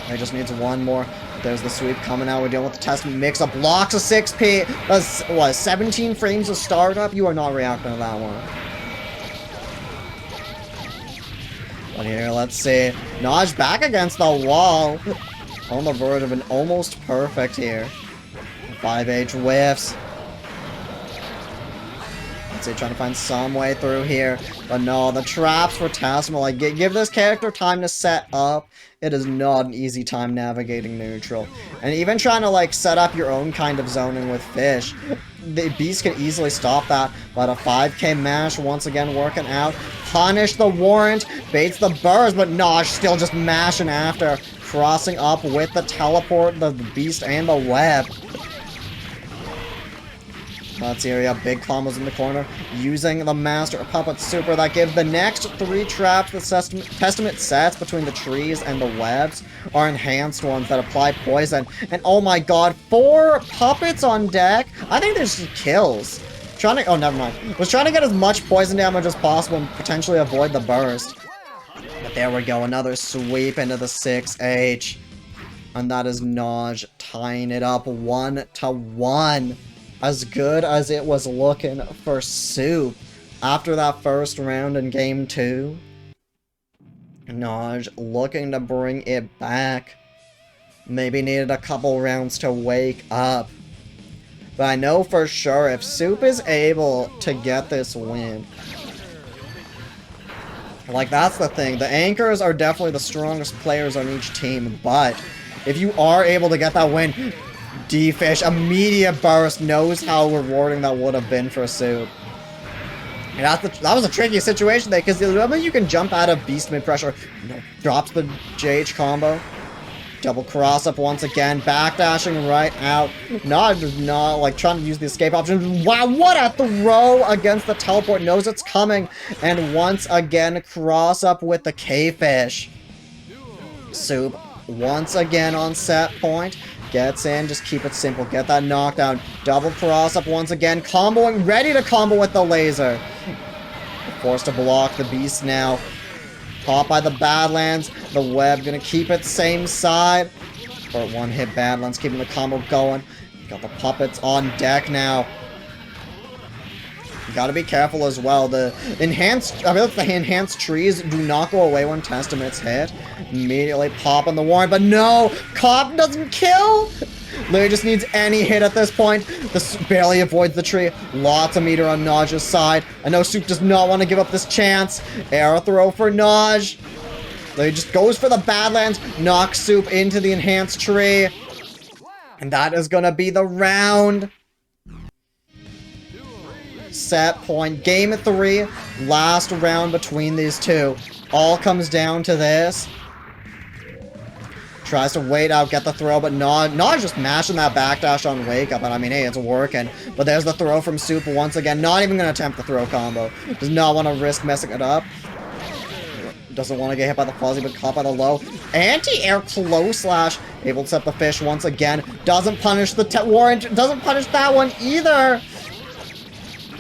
He just needs one more. There's the sweep coming out. We're dealing with the Testament mix-up. Blocks a 6P. That's, what, 17 frames of startup? You are not reacting to that one. But here, let's see. Naj back against the wall. On the verge of an almost perfect here. 5H whiffs. Let's see, trying to find some way through here. But no, the traps for Testament. Like, give this character time to set up. It is not an easy time navigating neutral. And even trying to, like, set up your own kind of zoning with Fish. The Beast can easily stop that. But a 5K mash once again working out. Punish the Warrant. Baits the burst, but Naj still just mashing after. Crossing up with the teleport, the Beast, and the web. Let's see, we have big combos in the corner. Using the Master Puppet Super that gives the next 3 traps the Testament sets between the trees and the webs are enhanced ones that apply poison. And oh my god, 4 puppets on deck? I think there's just kills. Trying to, oh never mind. Was trying to get as much poison damage as possible and potentially avoid the burst. But there we go, another sweep into the 6H. And that is Naj tying it up 1-1. As good as it was looking for Soup after that first round in Game 2. Naj looking to bring it back. Maybe needed a couple rounds to wake up. But I know for sure if Soup is able to get this win. Like, that's the thing. The anchors are definitely the strongest players on each team. But if you are able to get that win, D-Fish, immediate burst, knows how rewarding that would have been for Soup. And that was a tricky situation there, because the moment you can jump out of Beast mid-pressure, drops the JH combo, double cross-up once again, backdashing right out, not like trying to use the escape option. Wow, what a throw against the teleport, knows it's coming, and once again, cross-up with the K-Fish. Soup, once again on set point. Gets in, just keep it simple. Get that knockdown. Double cross up once again. Comboing, ready to combo with the laser. Forced to block the Beast now. Caught by the Badlands. The web gonna keep it same side. For one hit Badlands, keeping the combo going. Got the puppets on deck now. You gotta be careful as well. The enhanced trees do not go away when Testament's hit. Immediately pop on the Warren, but no! Cop doesn't kill! Literally just needs any hit at this point. This barely avoids the tree. Lots of meter on Naj's side. I know Soup does not want to give up this chance. Arrow throw for Naj. Literally just goes for the Badlands. Knocks Soup into the enhanced tree. And that is gonna be the round. Set point. Game 3. Last round between these two. All comes down to this. Tries to wait out, get the throw, but Naj just mashing that backdash on wake up, and I mean, hey, it's working. But there's the throw from Soup once again. Not even gonna attempt the throw combo. Does not want to risk messing it up. Doesn't want to get hit by the fuzzy, but caught by the low. Anti-air close slash. Able to set the fish once again. Doesn't punish the warrant. Doesn't punish that one either.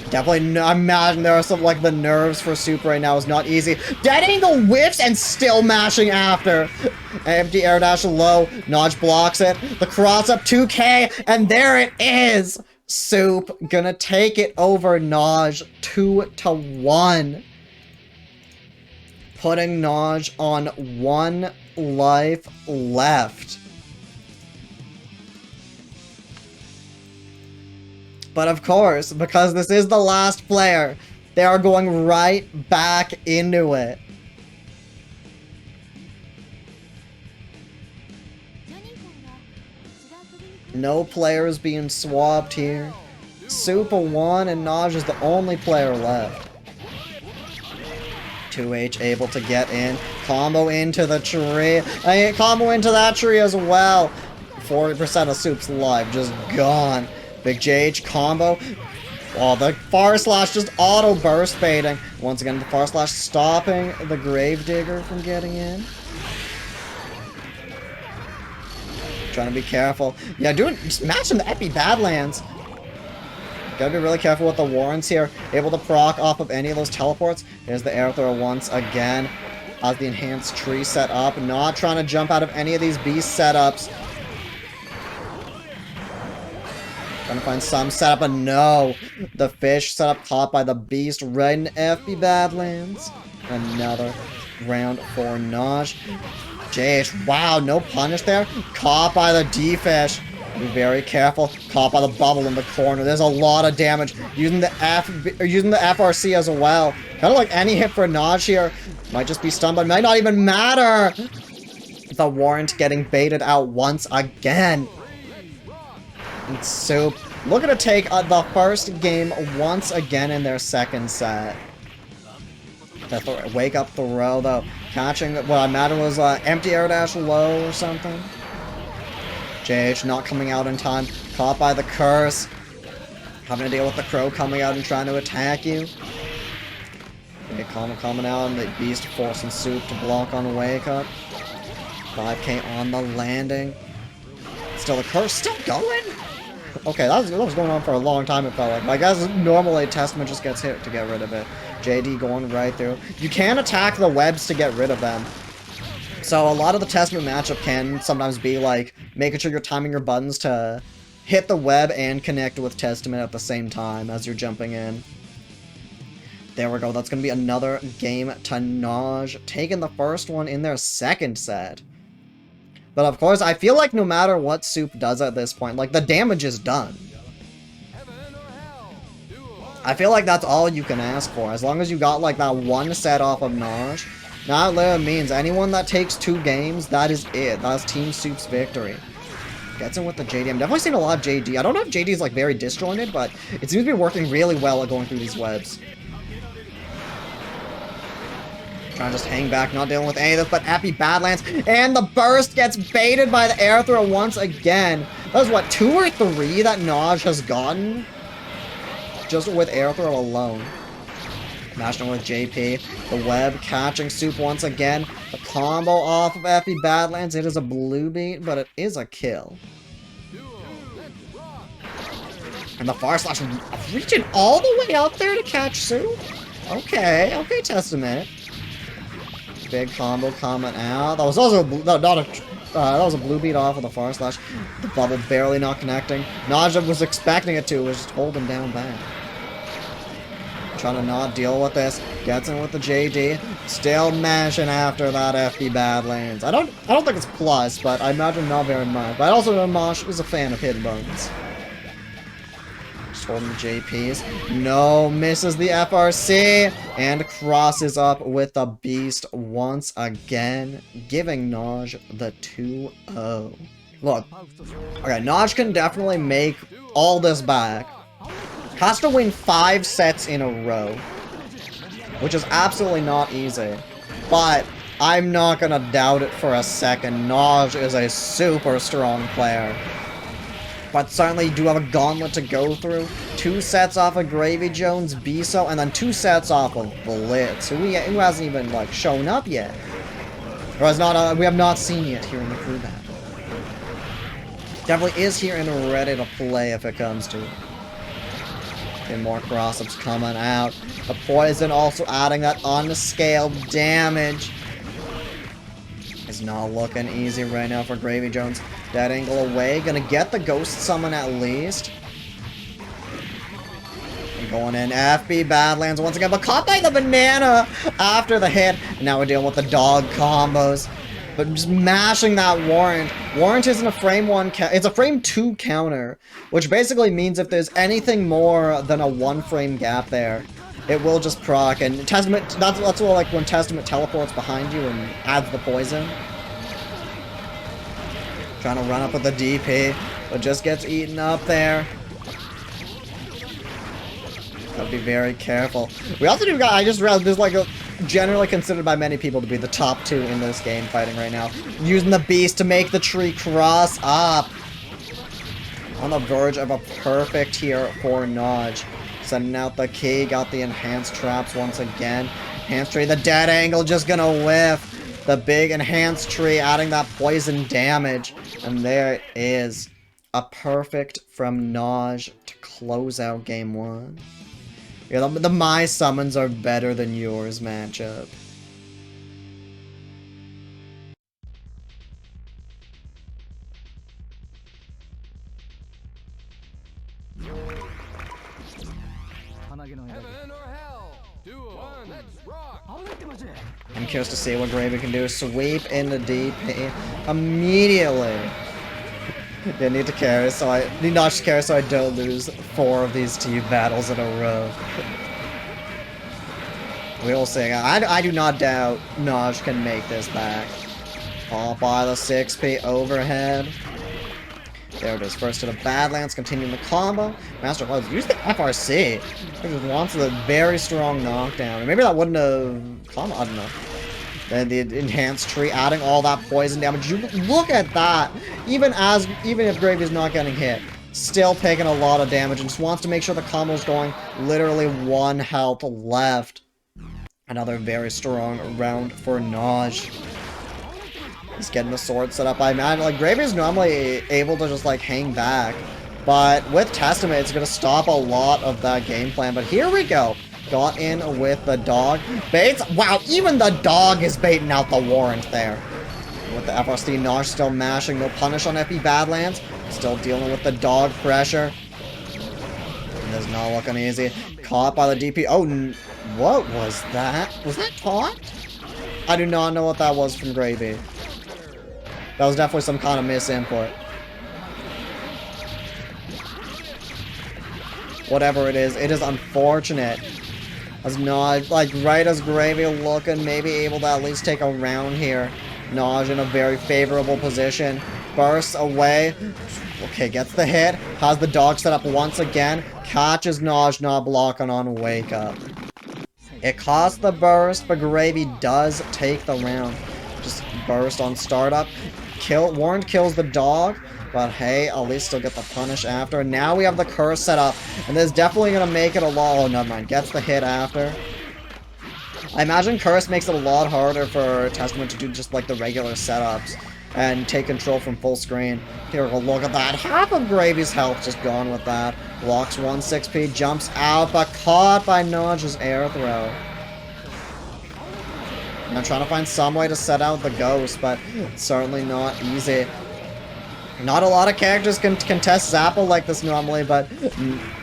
Definitely, I imagine there are some, like, the nerves for Soup right now is not easy. Dead angle whiffs and still mashing after. Empty air dash low. Nodge blocks it. The cross up 2K, and there it is. Soup gonna take it over Nodge 2-1. Putting Nodge on 1 life left. But of course, because this is the last player, they are going right back into it. No players being swapped here. Super 1 and Naj is the only player left. 2H able to get in. Combo into the tree. Combo into that tree as well. 40% of Soup's life just gone. Big JH combo. Oh, the far slash just auto burst baiting. Once again, the far slash stopping the Gravedigger from getting in. Trying to be careful. Yeah, matching the Epi Badlands. Gotta be really careful with the warrants here. Able to proc off of any of those teleports. There's the air throw once again. Has the enhanced tree set up. Not trying to jump out of any of these beast setups. Trying to find some setup, but no. The fish setup caught by the beast right in FB Badlands. Another round for Naj. JH, wow, no punish there. Caught by the D-fish. Be very careful. Caught by the bubble in the corner. There's a lot of damage. Using the FRC as well. Kind of like any hit for Naj here. Might just be stunned, but might not even matter. The warrant getting baited out once again. And Soup looking to take the first game once again in their second set. The wake up throw though. Catching what I imagine was empty air dash low or something. JH not coming out in time. Caught by the curse. Having to deal with the crow coming out and trying to attack you. Okay, coming out and the beast forcing Soup to block on the wake up. 5K on the landing. Still the curse still going? Okay, that was going on for a long time, it felt like. I guess normally Testament just gets hit to get rid of it. JD going right through. You can attack the webs to get rid of them. So a lot of the Testament matchup can sometimes be like making sure you're timing your buttons to hit the web and connect with Testament at the same time as you're jumping in. There we go. That's going to be another game to Naj, taking the first one in their second set. But of course, I feel like no matter what Soup does at this point, like, the damage is done. I feel like that's all you can ask for. As long as you got, like, that one set off of Naj. That literally means anyone that takes 2 games, that is it. That's Team Soup's victory. Gets in with the JD. I'm definitely seeing a lot of JD. I don't know if JD is, like, very disjointed, but it seems to be working really well at going through these webs. Trying to just hang back, not dealing with any of this, but Happy Badlands. And the burst gets baited by the air throw once again. That was, what, 2 or 3 that Naj has gotten? Just with air throw alone. Mashing with JP. The web catching Soup once again. The combo off of Effie Badlands. It is a blue beat, but it is a kill. And the far slash reaching all the way out there to catch Soup. Okay, okay, Testament. Big combo coming out. That was also that was a blue beat off of the far slash. The bubble barely not connecting. Naja was expecting it to. It was just holding down back. Trying to not deal with this. Gets in with the JD. Still mashing after that FB Badlands. I don't think it's plus, but I imagine not very much. But I also know Mosh is a fan of hidden buttons. Just holding the JPs. No, misses the FRC. And crosses up with the Beast once again. Giving Naj the 2-0. Look. Okay, Naj can definitely make all this back. Has to win 5 sets in a row, which is absolutely not easy, but I'm not gonna doubt it for a second. Naj is a super strong player. But certainly you do have a gauntlet to go through. 2 sets off of GravyJones, Biso, and then 2 sets off of Blitz, who hasn't even, like, shown up yet. Or has not, we have not seen yet here in the crew battle. Definitely is here and ready to play if it comes to it. And more cross-ups coming out. The poison also adding that unscaled damage. It's not looking easy right now for GravyJones. Dead angle away. Gonna get the ghost summon at least. And going in. FB Badlands once again. But caught by the banana after the hit. And now we're dealing with the dog combos. But just mashing that Warrant. Warrant isn't a frame 1 it's a frame 2 counter. Which basically means if there's anything more than a 1 frame gap there, it will just proc. And Testament, that's what, like when Testament teleports behind you and adds the poison. Trying to run up with the DP, but just gets eaten up there. Gotta be very careful. We also do got, I just realized there's like a, generally considered by many people to be the top 2 in this game fighting right now. Using the beast to make the tree cross up. On the verge of a perfect here for Naj. Sending out the key, got the enhanced traps once again. Enhanced tree, the dead angle just gonna whiff. The big enhanced tree adding that poison damage. And there it is. A perfect from Naj to close out game 1. Yeah, the my summons are better than yours matchup. Heaven or hell? Duo. Let's rock. I'm curious to see what Gravy can do. Sweep into DP immediately. Didn't need to carry, so I need not to carry so I don't lose 4 of these team battles in a row. We will see. I do not doubt Naj can make this back. All by the 6p overhead. There it is. First to the Badlands, continuing the combo. Master Clouds use the FRC. He just wants a very strong knockdown. Maybe that wouldn't have come. I don't know. Then the enhanced tree adding all that poison damage. You look at that. Even if Gravy's not getting hit, still taking a lot of damage and just wants to make sure the combo's going. Literally 1 health left. Another very strong round for Naj. He's getting the sword set up. I imagine, like, Gravy's normally able to just, like, hang back. But with Testament, it's going to stop a lot of that game plan. But here we go. Got in with the dog. Baits. Wow, even the dog is baiting out the Warrant there. With the FRC, Naj still mashing. No punish on FB Badlands. Still dealing with the dog pressure. This is not looking easy. Caught by the DP. Oh, what was that? Was that taunt? I do not know what that was from Gravy. That was definitely some kind of misinput. Whatever it is unfortunate. As Naj, like, right as Gravy looking, maybe able to at least take a round here. Naj in a very favorable position. Bursts away. Okay, gets the hit. Has the dog set up once again. Catches Naj not blocking on Wake Up. It cost the burst, but Gravy does take the round. Just burst on startup. Warren kills the dog, but hey, at least still get the punish after. Now we have the curse set up, and this is definitely going to make it a lot. Oh, never mind. Gets the hit after. I imagine curse makes it a lot harder for Testament to do just like the regular setups and take control from full screen. Here, we'll look at that. Half of Gravy's health just gone with that. Blocks 1-6p, jumps out, but caught by Naj's air throw. I'm trying to find some way to set out the ghost, but it's certainly not easy. Not a lot of characters can contest Zappa like this normally, but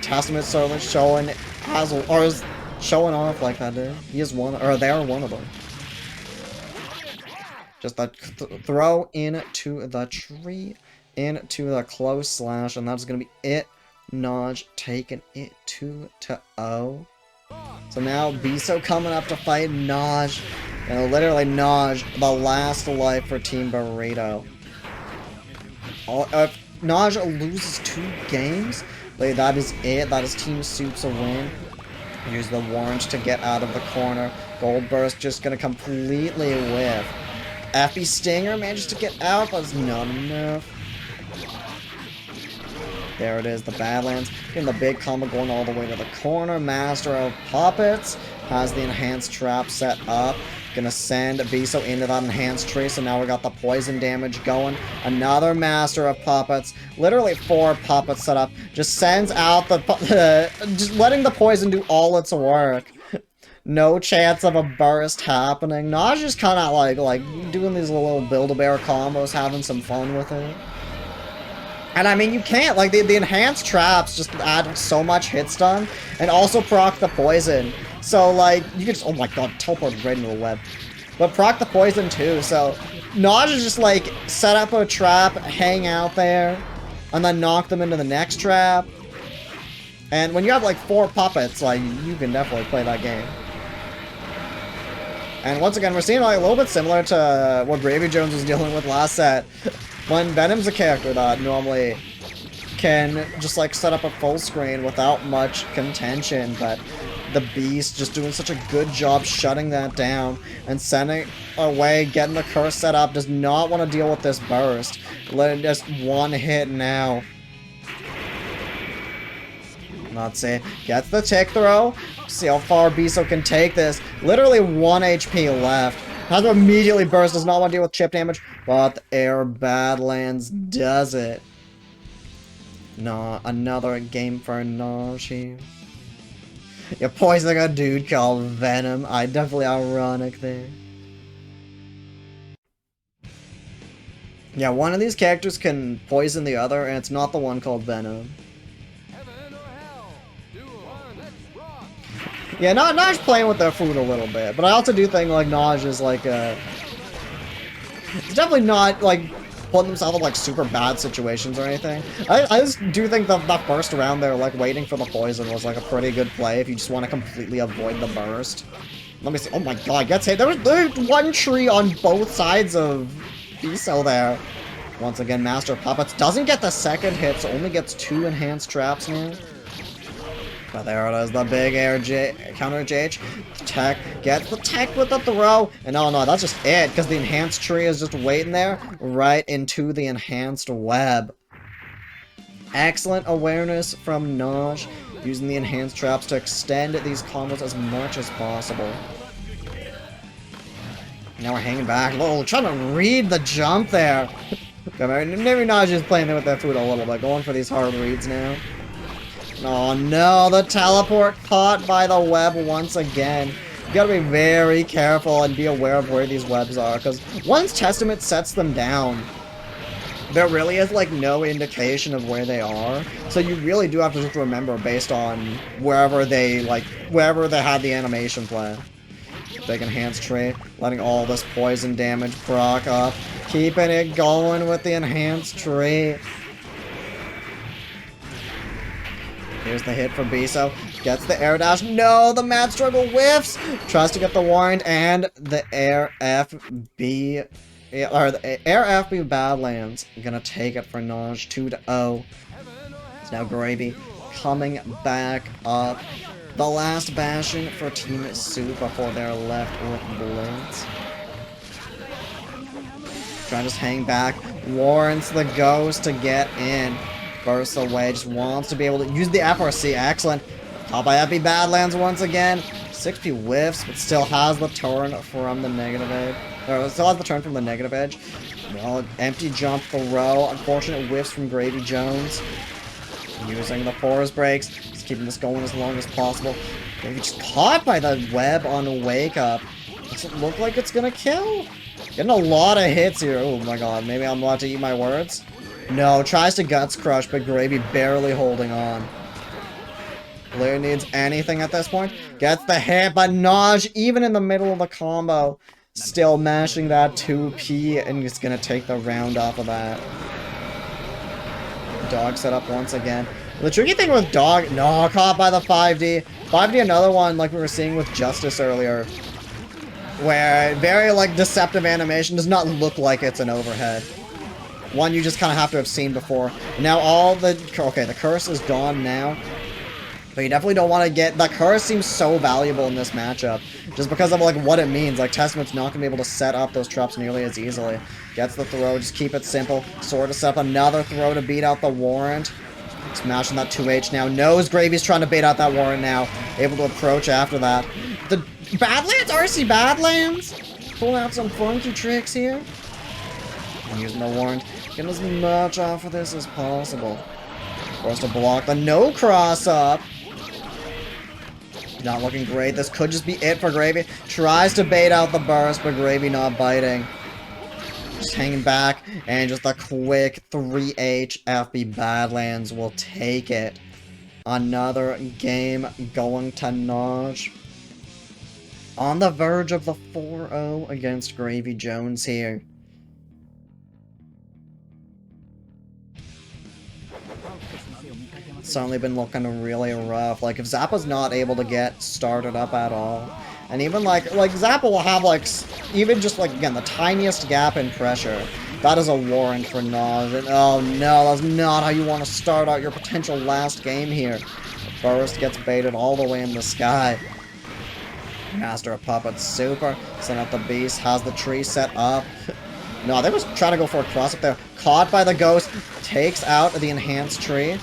Testament's certainly is showing off like that, dude. He is one, or they are one of them. Just that throw into the tree, into the close slash, and that's gonna be it. Naj taking it 2-0. So now Biso coming up to fight Naj. And literally Naj, the last life for Team Burrito. If Naj loses 2 games, like, that is it. That is Team Soup's a win. Use the Warrant to get out of the corner. Gold Burst just gonna completely whiff. Effie Stinger manages to get out, but it's not enough. There it is, the Badlands. Getting the big combo going all the way to the corner. Master of Puppets has the enhanced trap set up. Gonna send Biso into that enhanced tree, so now we got the poison damage going. Another Master of Puppets. Literally 4 puppets set up. Just sends out the... just letting the poison do all its work. No chance of a burst happening. Naj just kind of like doing these little Build-A-Bear combos, having some fun with it. And I mean, you can't, like, the enhanced traps just add so much hit stun, and also proc the poison. So, like, you can just, oh my god, teleported right into the web. But proc the poison too, so Naj is just, like, set up a trap, hang out there, and then knock them into the next trap. And when you have, like, 4 puppets, like, you can definitely play that game. And once again, we're seeing, like, a little bit similar to what GravyJones was dealing with last set. When Venom's a character that normally can just, like, set up a full screen without much contention, but the Beast just doing such a good job shutting that down and sending away, getting the curse set up, does not want to deal with this burst. Let it just one hit now. Not say, gets the tick throw. See how far Biso can take this. Literally 1 HP left. Has to immediately burst, does not want to deal with chip damage, but the Air Badlands does it. No, another game for Naj. You're poisoning a dude called Venom. Definitely ironic there. Yeah, one of these characters can poison the other, and it's not the one called Venom. Heaven or hell? Do one. Let's rock. Yeah, Naj playing with their food a little bit, but I also do think, like, Naj is, like, it's definitely not, like, putting themselves in, like, super bad situations or anything. I just do think that first round there, like, waiting for the poison was, like, a pretty good play if you just want to completely avoid the burst. Let me see. Oh my god, gets hit. There's one tree on both sides of Biso there. Once again, Master of Puppets doesn't get the second hit, so only gets 2 enhanced traps now. But there it is, the big air counter JH. Tech, gets the tech with the throw. And oh no, that's just it, because the enhanced tree is just waiting there, right into the enhanced web. Excellent awareness from Naj, using the enhanced traps to extend these combos as much as possible. Now we're hanging back. Whoa, trying to read the jump there. Maybe Naj is playing with that food a little bit, going for these hard reads now. Oh no, the teleport caught by the web once again. You gotta be very careful and be aware of where these webs are, because once Testament sets them down, there really is, like, no indication of where they are. So you really do have to just remember based on wherever they had the animation play. Big enhanced tree, letting all this poison damage proc up, keeping it going with the enhanced tree. Here's the hit from Biso. Gets the air dash. No, the mad struggle whiffs. Tries to get the warrant, and the air FB, or the air FB Badlands gonna take it for Naj 2-0. It's now Gravy coming back up. The last bastion for Team Soup before they're left with Blitz. Trying to just hang back. Warrants the ghost to get in. Bursts away, just wants to be able to use the FRC. Excellent. Caught by FB Badlands once again. 6P whiffs, but still has the turn from the negative edge. Or still has the turn from the negative edge. Well, empty jump throw. Unfortunate whiffs from GravyJones. Using the force breaks. Just keeping this going as long as possible. Maybe just caught by the web on wake up. Does it look like it's gonna kill? Getting a lot of hits here. Oh my god, maybe I'm about to eat my words. No, tries to Guts Crush, but Gravy barely holding on. Blair needs anything at this point. Gets the hit, but Naj, even in the middle of the combo, still mashing that 2P, and it's gonna take the round off of that. Dog set up once again. The tricky thing with Dog, no, caught by the 5D. 5D, another one like we were seeing with Justice earlier, where very, like, deceptive animation does not look like it's an overhead. One you just kind of have to have seen before. Now all the... Okay, the curse is gone now. But you definitely don't want to get... The curse seems so valuable in this matchup. Just because of, like, what it means. Like, Testament's not going to be able to set up those traps nearly as easily. Gets the throw, just keep it simple. Sword to set up another throw to beat out the warrant. Smashing that 2H now. Knows Gravy's trying to bait out that warrant now. Able to approach after that. The Badlands? RC Badlands? Pulling out some funky tricks here. And using the warrant. Getting as much off of this as possible. Forced to block the no cross up. Not looking great. This could just be it for Gravy. Tries to bait out the burst, but Gravy not biting. Just hanging back, and just a quick 3H FB Badlands will take it. Another game going to Naj. On the verge of the 4-0 against GravyJones here. Certainly been looking really rough. Like, if Zappa's not able to get started up at all, and even like Zappa will have like, even just like, again, the tiniest gap in pressure, that is a warrant for Naj. And oh no, that's not how you want to start out your potential last game here. The burst gets baited all the way in the sky. Master of Puppets, super. Send out the beast, has the tree set up. No, they was trying to go for a cross up there. Caught by the ghost. Takes out the enhanced tree.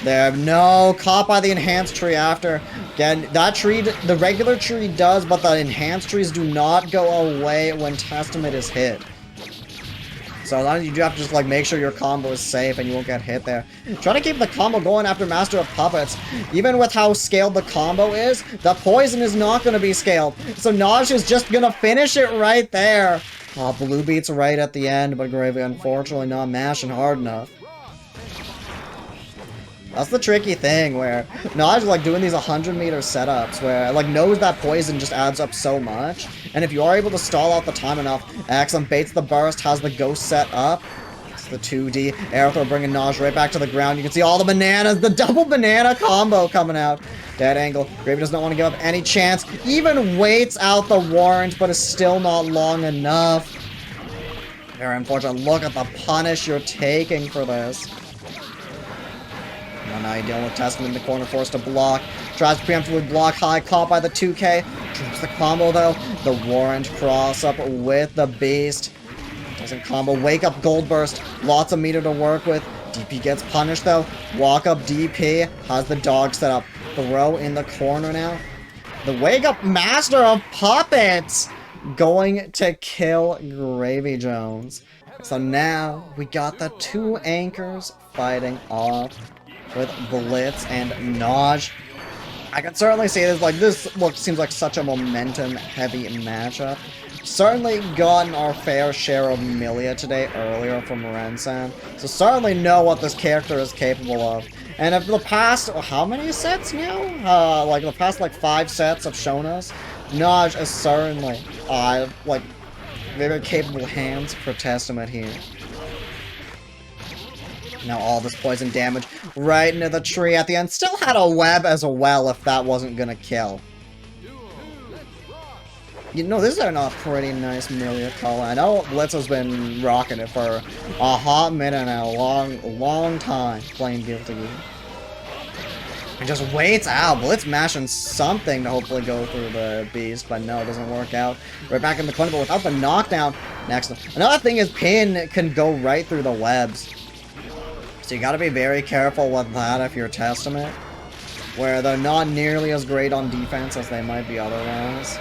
There, no, caught by the enhanced tree after. Again, that tree, the regular tree does, but the enhanced trees do not go away when Testament is hit. So you do have to just like make sure your combo is safe and you won't get hit there. Try to keep the combo going after Master of Puppets. Even with how scaled the combo is, the poison is not going to be scaled. So Naj is just going to finish it right there. Oh, Blue Beat's right at the end, but Gravy unfortunately not mashing hard enough. That's the tricky thing where Naj is like doing these 100-meter setups where like knows that poison just adds up so much. And if you are able to stall out the time enough, Axum baits the burst, has the ghost set up. It's the 2D. Aerthor bringing Naj right back to the ground. You can see all the bananas, the double banana combo coming out. Dead angle. Gravy does not want to give up any chance. Even waits out the warrant, but is still not long enough. Very unfortunate. Look at the punish you're taking for this. Now you dealing with Testament in the corner, forced to block. Tries to preemptively block high, caught by the 2K. Drops the combo though. The warrant cross up with the beast. Doesn't combo. Wake up gold burst. Lots of meter to work with. DP gets punished though. Walk up DP. Has the dog set up. Throw in the corner now. The wake up Master of Puppets going to kill GravyJones. So now we got the two anchors fighting off with Blitz and Naj. I can certainly see this, like, this seems like such a momentum-heavy matchup. Certainly gotten our fair share of Millia today earlier from Rensen, so certainly know what this character is capable of. And if the past, how many sets now? Like, the past, like, 5 sets have shown us, Naj is certainly, like, very capable hands for Testament here. Now all this poison damage right into the tree at the end. Still had a web as well if that wasn't gonna kill. You know, this is a pretty nice Millia call. I know Blitz has been rocking it for a hot minute now. Long time playing Guilty Gear. He just waits out. Blitz mashing something to hopefully go through the beast, but no, it doesn't work out. Right back in the corner, but without the knockdown. Next, another thing is Pin can go right through the webs. So you gotta be very careful with that if you're Testament, where they're not nearly as great on defense as they might be otherwise.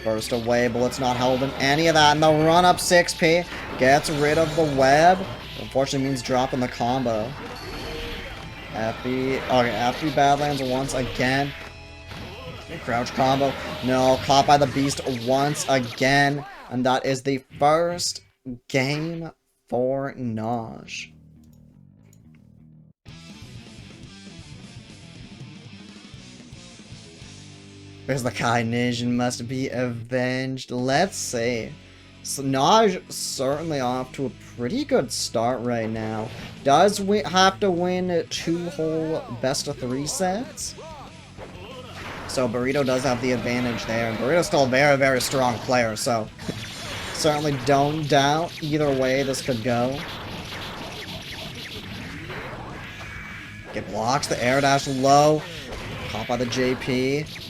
Burst away, Blitz not holding any of that, and the run up 6P gets rid of the web. Unfortunately means dropping the combo. FB Badlands once again. Crouch combo. No, caught by the beast once again. And that is the first game for Naj. There's the Kai Nation must be avenged. Let's see. So Naj certainly off to a pretty good start right now. Does we have to win 2 whole best-of-3 sets? So Burrito does have the advantage there. And Burrito's still a very, very strong player, so certainly don't doubt either way this could go. Get blocks, the air dash low. Caught by the JP.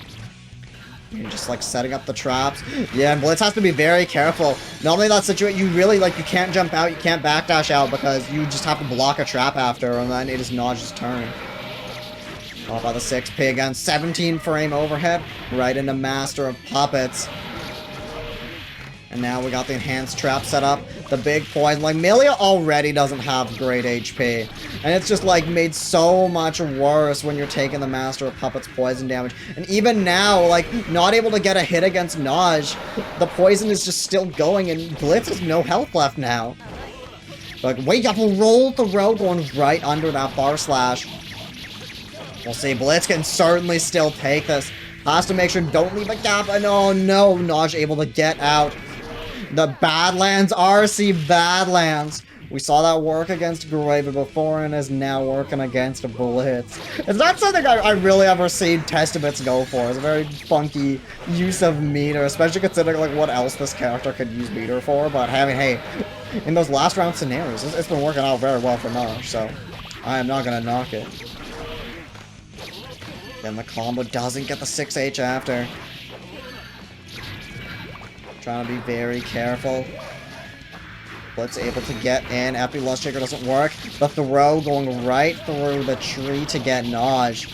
You're just like setting up the traps. Yeah, and Blitz has to be very careful. Normally that situation, you really like, you can't jump out, you can't backdash out because you just have to block a trap after, and then it is Naj's turn. Off by the 6P again, 17 frame overhead, right into Master of Puppets. And now we got the enhanced trap set up. The big poison. Like, Millia already doesn't have great HP. And it's just, like, made so much worse when you're taking the Master of Puppets poison damage. And even now, like, not able to get a hit against Naj. The poison is just still going, and Blitz has no health left now. Like, wait, you have to roll the row going right under that bar slash. We'll see. Blitz can certainly still take this. Has to make sure don't leave a gap. And oh no, Naj able to get out. The Badlands, RC Badlands. We saw that work against Gravy before and is now working against Blitz. It's not something I really ever seen Testaments go for. It's a very funky use of meter, especially considering like what else this character could use meter for. But I mean, hey, in those last round scenarios, it's been working out very well for Naj, so I am not gonna knock it. Then the combo doesn't get the 6H after. Trying to be very careful. Blitz able to get in. Epi Lust Shaker doesn't work. The throw going right through the tree to get Naj.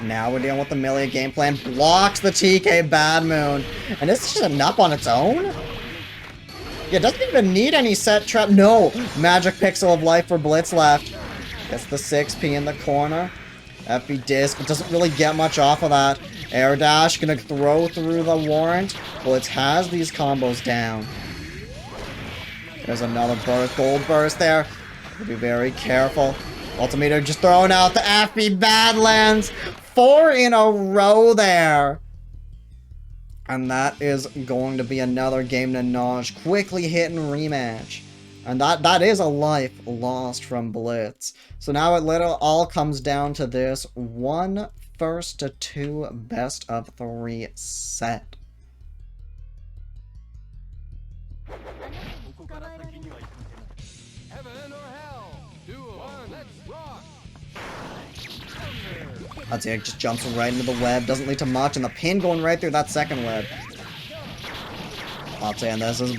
Now we're dealing with the Millia game plan. Blocks the TK Bad Moon. And this is just a nup on its own? Yeah, it doesn't even need any set trap. No! Magic Pixel of Life for Blitz left. Gets the 6P in the corner. FB disc, but doesn't really get much off of that. Air dash, gonna throw through the warrant. Blitz has these combos down. There's another burst, gold burst there. Be very careful. Ultimator just throwing out the FB Badlands. 4 in a row there. And that is going to be another game to Naj. Quickly hitting rematch. And that is a life lost from Blitz. So now it literally all comes down to this 1 first to 2 best of 3 set. Heaven or hell? Duel. Let's rock. I'd say it just jumps right into the web, doesn't lead to much, and the pin going right through that second web. I'll say, and this is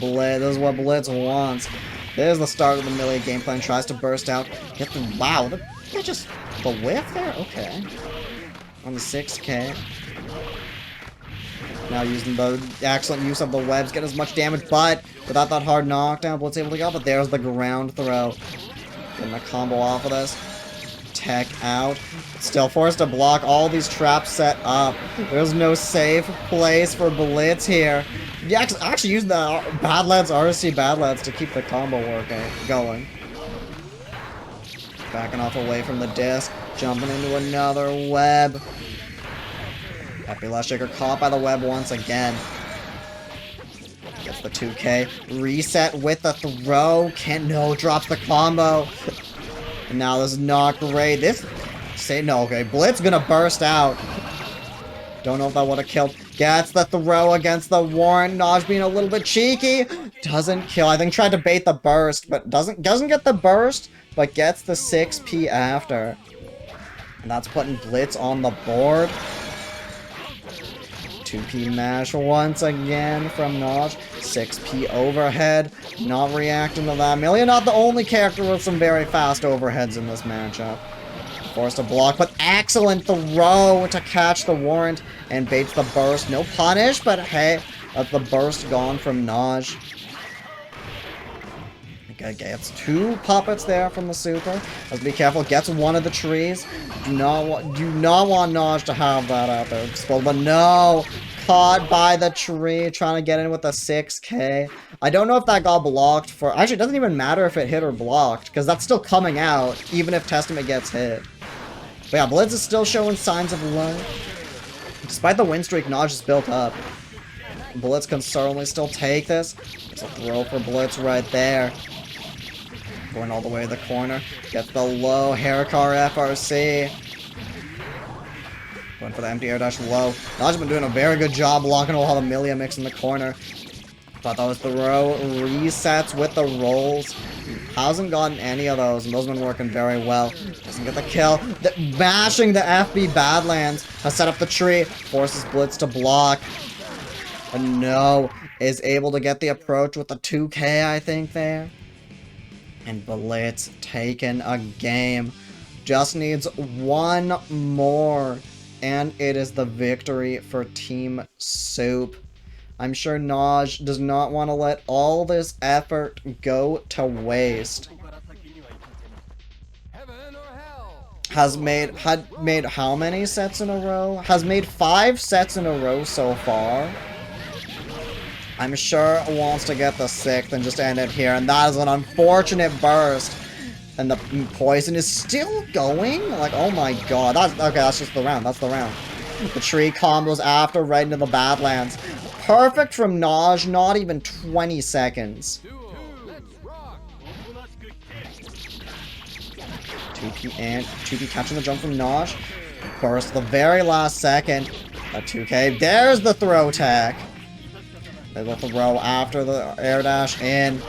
what Blitz wants. There's the start of the Millia game plan. Tries to burst out. Get the wow. That just the whiff there. Okay. On the 6K. Now using the excellent use of the webs, get as much damage, but without that hard knockdown, Blitz able to go. But there's the ground throw. Getting a combo off of this. Tech out. Still forced to block all these traps set up. There's no safe place for Blitz here. Yeah, actually use the Badlands, RC Badlands to keep the combo going. Backing off away from the disc. Jumping into another web. Epi Last Shaker caught by the web once again. Gets the 2K. Reset with the throw. No, drops the combo. And now this is not great. Okay, Blitz gonna burst out. Don't know if that would have killed. Gets the throw against the warrant. Naj being a little bit cheeky. Doesn't kill. I think tried to bait the burst, but doesn't get the burst, but gets the 6P after. And that's putting Blitz on the board. 2P mash once again from Naj. 6P overhead. Not reacting to that. Millia not the only character with some very fast overheads in this matchup. Forced to block, but excellent throw to catch the warrant and baits the burst. No punish, but hey, that's the burst gone from Naj. Okay, gets 2 puppets there from the super. Let's be careful. Gets one of the trees. Do not want Naj to have that out there. Explode, but no. Caught by the tree, trying to get in with a 6K. I don't know if that got blocked for... Actually, it doesn't even matter if it hit or blocked, because that's still coming out, even if Testament gets hit. But yeah, Blitz is still showing signs of life. Despite the win streak Naj has built up, Blitz can certainly still take this. It's a throw for Blitz right there. Going all the way to the corner. Gets the low Haircar FRC. Going for the empty air dash low. Naj's been doing a very good job blocking all the Millia mix in the corner. But those throw resets with the rolls. Hasn't gotten any of those, and those have been working very well. Doesn't get the kill. Mashing the FB Badlands has set up the tree. Forces Blitz to block. But no, is able to get the approach with the 2K, I think, there. And Blitz taking a game. Just needs one more. And it is the victory for Team Soup. I'm sure Naj does not want to let all this effort go to waste. Had made how many sets in a row? Has made 5 sets in a row so far. I'm sure wants to get the 6th and just end it here. And that is an unfortunate burst. And the poison is still going? Like, oh my god. That's just the round. That's the round. The tree combos after right into the Badlands. Perfect from Naj, not even 20 seconds. 2P catching the jump from Naj. Burst the very last second. A 2K. There's the throw tech. They will throw after the air dash in.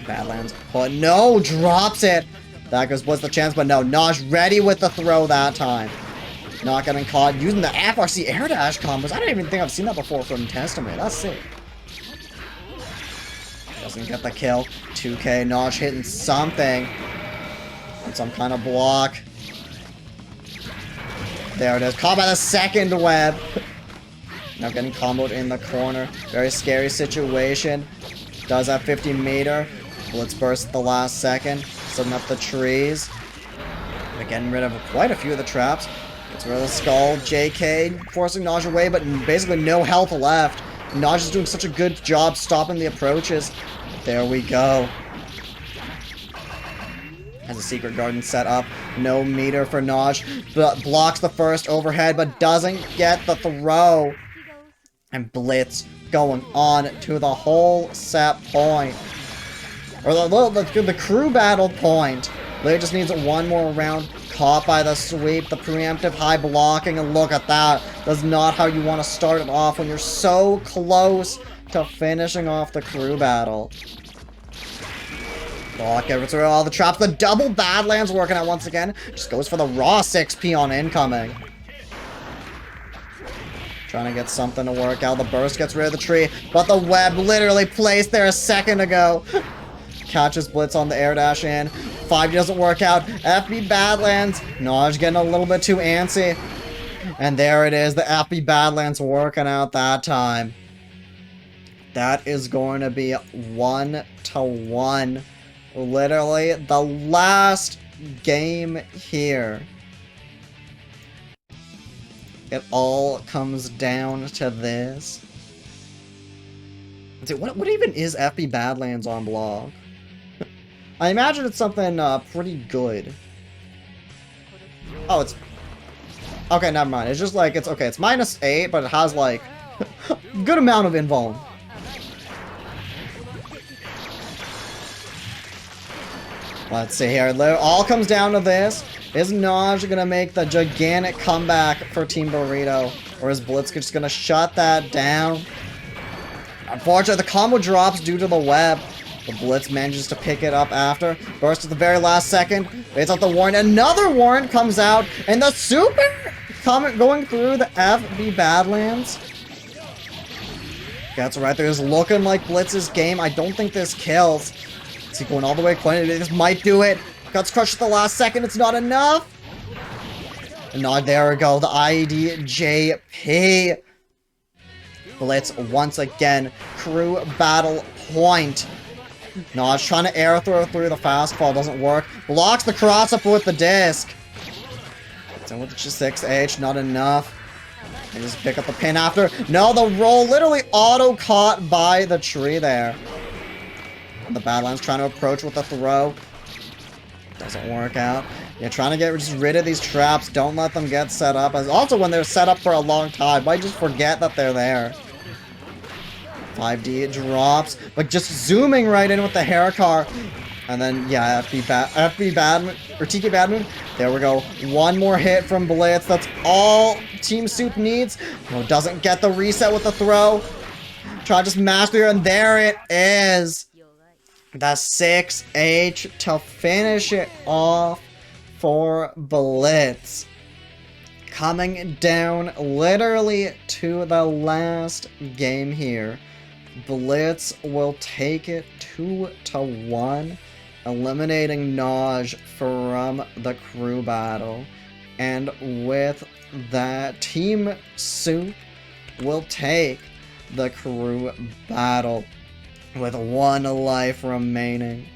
Badlands. But no, drops it. That goes Blitz the chance, but no. Naj ready with the throw that time. Not getting caught. Using the FRC air dash combos. I don't even think I've seen that before from Testament. That's sick. Doesn't get the kill. 2K. Naj hitting something. On some kind of block. There it is. Caught by the second web. Now getting comboed in the corner. Very scary situation. Does have 50 meter. Blitz burst at the last second. Setting up the trees. They're getting rid of quite a few of the traps. Gets rid of the skull. JK forcing Naj away, but basically no health left. Naj is doing such a good job stopping the approaches. There we go. Has a secret garden set up. No meter for Naj. But blocks the first overhead, but doesn't get the throw. And Blitz going on to the whole set point. Or the crew battle point. Literally just needs one more round. Caught by the sweep, the preemptive high blocking, and look at that. That's not how you want to start it off when you're so close to finishing off the crew battle. Block gets rid of all the traps. The double Badlands working out once again. Just goes for the raw 6P on incoming. Trying to get something to work out. The burst gets rid of the tree, but the web literally placed there a second ago. Catches Blitz on the air dash in. 5 doesn't work out. FB Badlands. Naj getting a little bit too antsy. And there it is. The FB Badlands working out that time. That is going to be 1-1. Literally the last game here. It all comes down to this. What even is FB Badlands on blog? I imagine it's something pretty good. Oh, it's... Okay, never mind. It's just like, it's okay. It's -8, but it has like good amount of invuln. Let's see here. It all comes down to this. Is Naj gonna make the gigantic comeback for Team Burrito? Or is Blitz just gonna shut that down? Unfortunately, the combo drops due to the web. The Blitz manages to pick it up after. Burst at the very last second. Waits out the warrant. Another warrant comes out. And the super comment going through the FB Badlands. That's right there. It's looking like Blitz's game. I don't think this kills. Is he going all the way? This might do it. Guts crushed at the last second. It's not enough. And now there we go. The IDJP. Blitz once again. Crew battle point. Naj trying to air throw through the fastfall. Doesn't work. Blocks the cross up with the disc. It's in with the 6H. Not enough. And just pick up the pin after. No, the roll literally auto-caught by the tree there. And the Badlands trying to approach with the throw. Doesn't work out. You're trying to get just rid of these traps. Don't let them get set up. As also, when they're set up for a long time, might just forget that they're there. 5D drops, but just zooming right in with the hair car. And then, yeah, FB Badman, or TK Badman. There we go. One more hit from Blitz. That's all Team Soup needs. No, doesn't get the reset with the throw. Try to just master it, and there it is. The 6H to finish it off for Blitz. Coming down literally to the last game here. Blitz will take it 2-1, eliminating Naj from the crew battle. And with that, Team Soup will take the crew battle with 1 life remaining.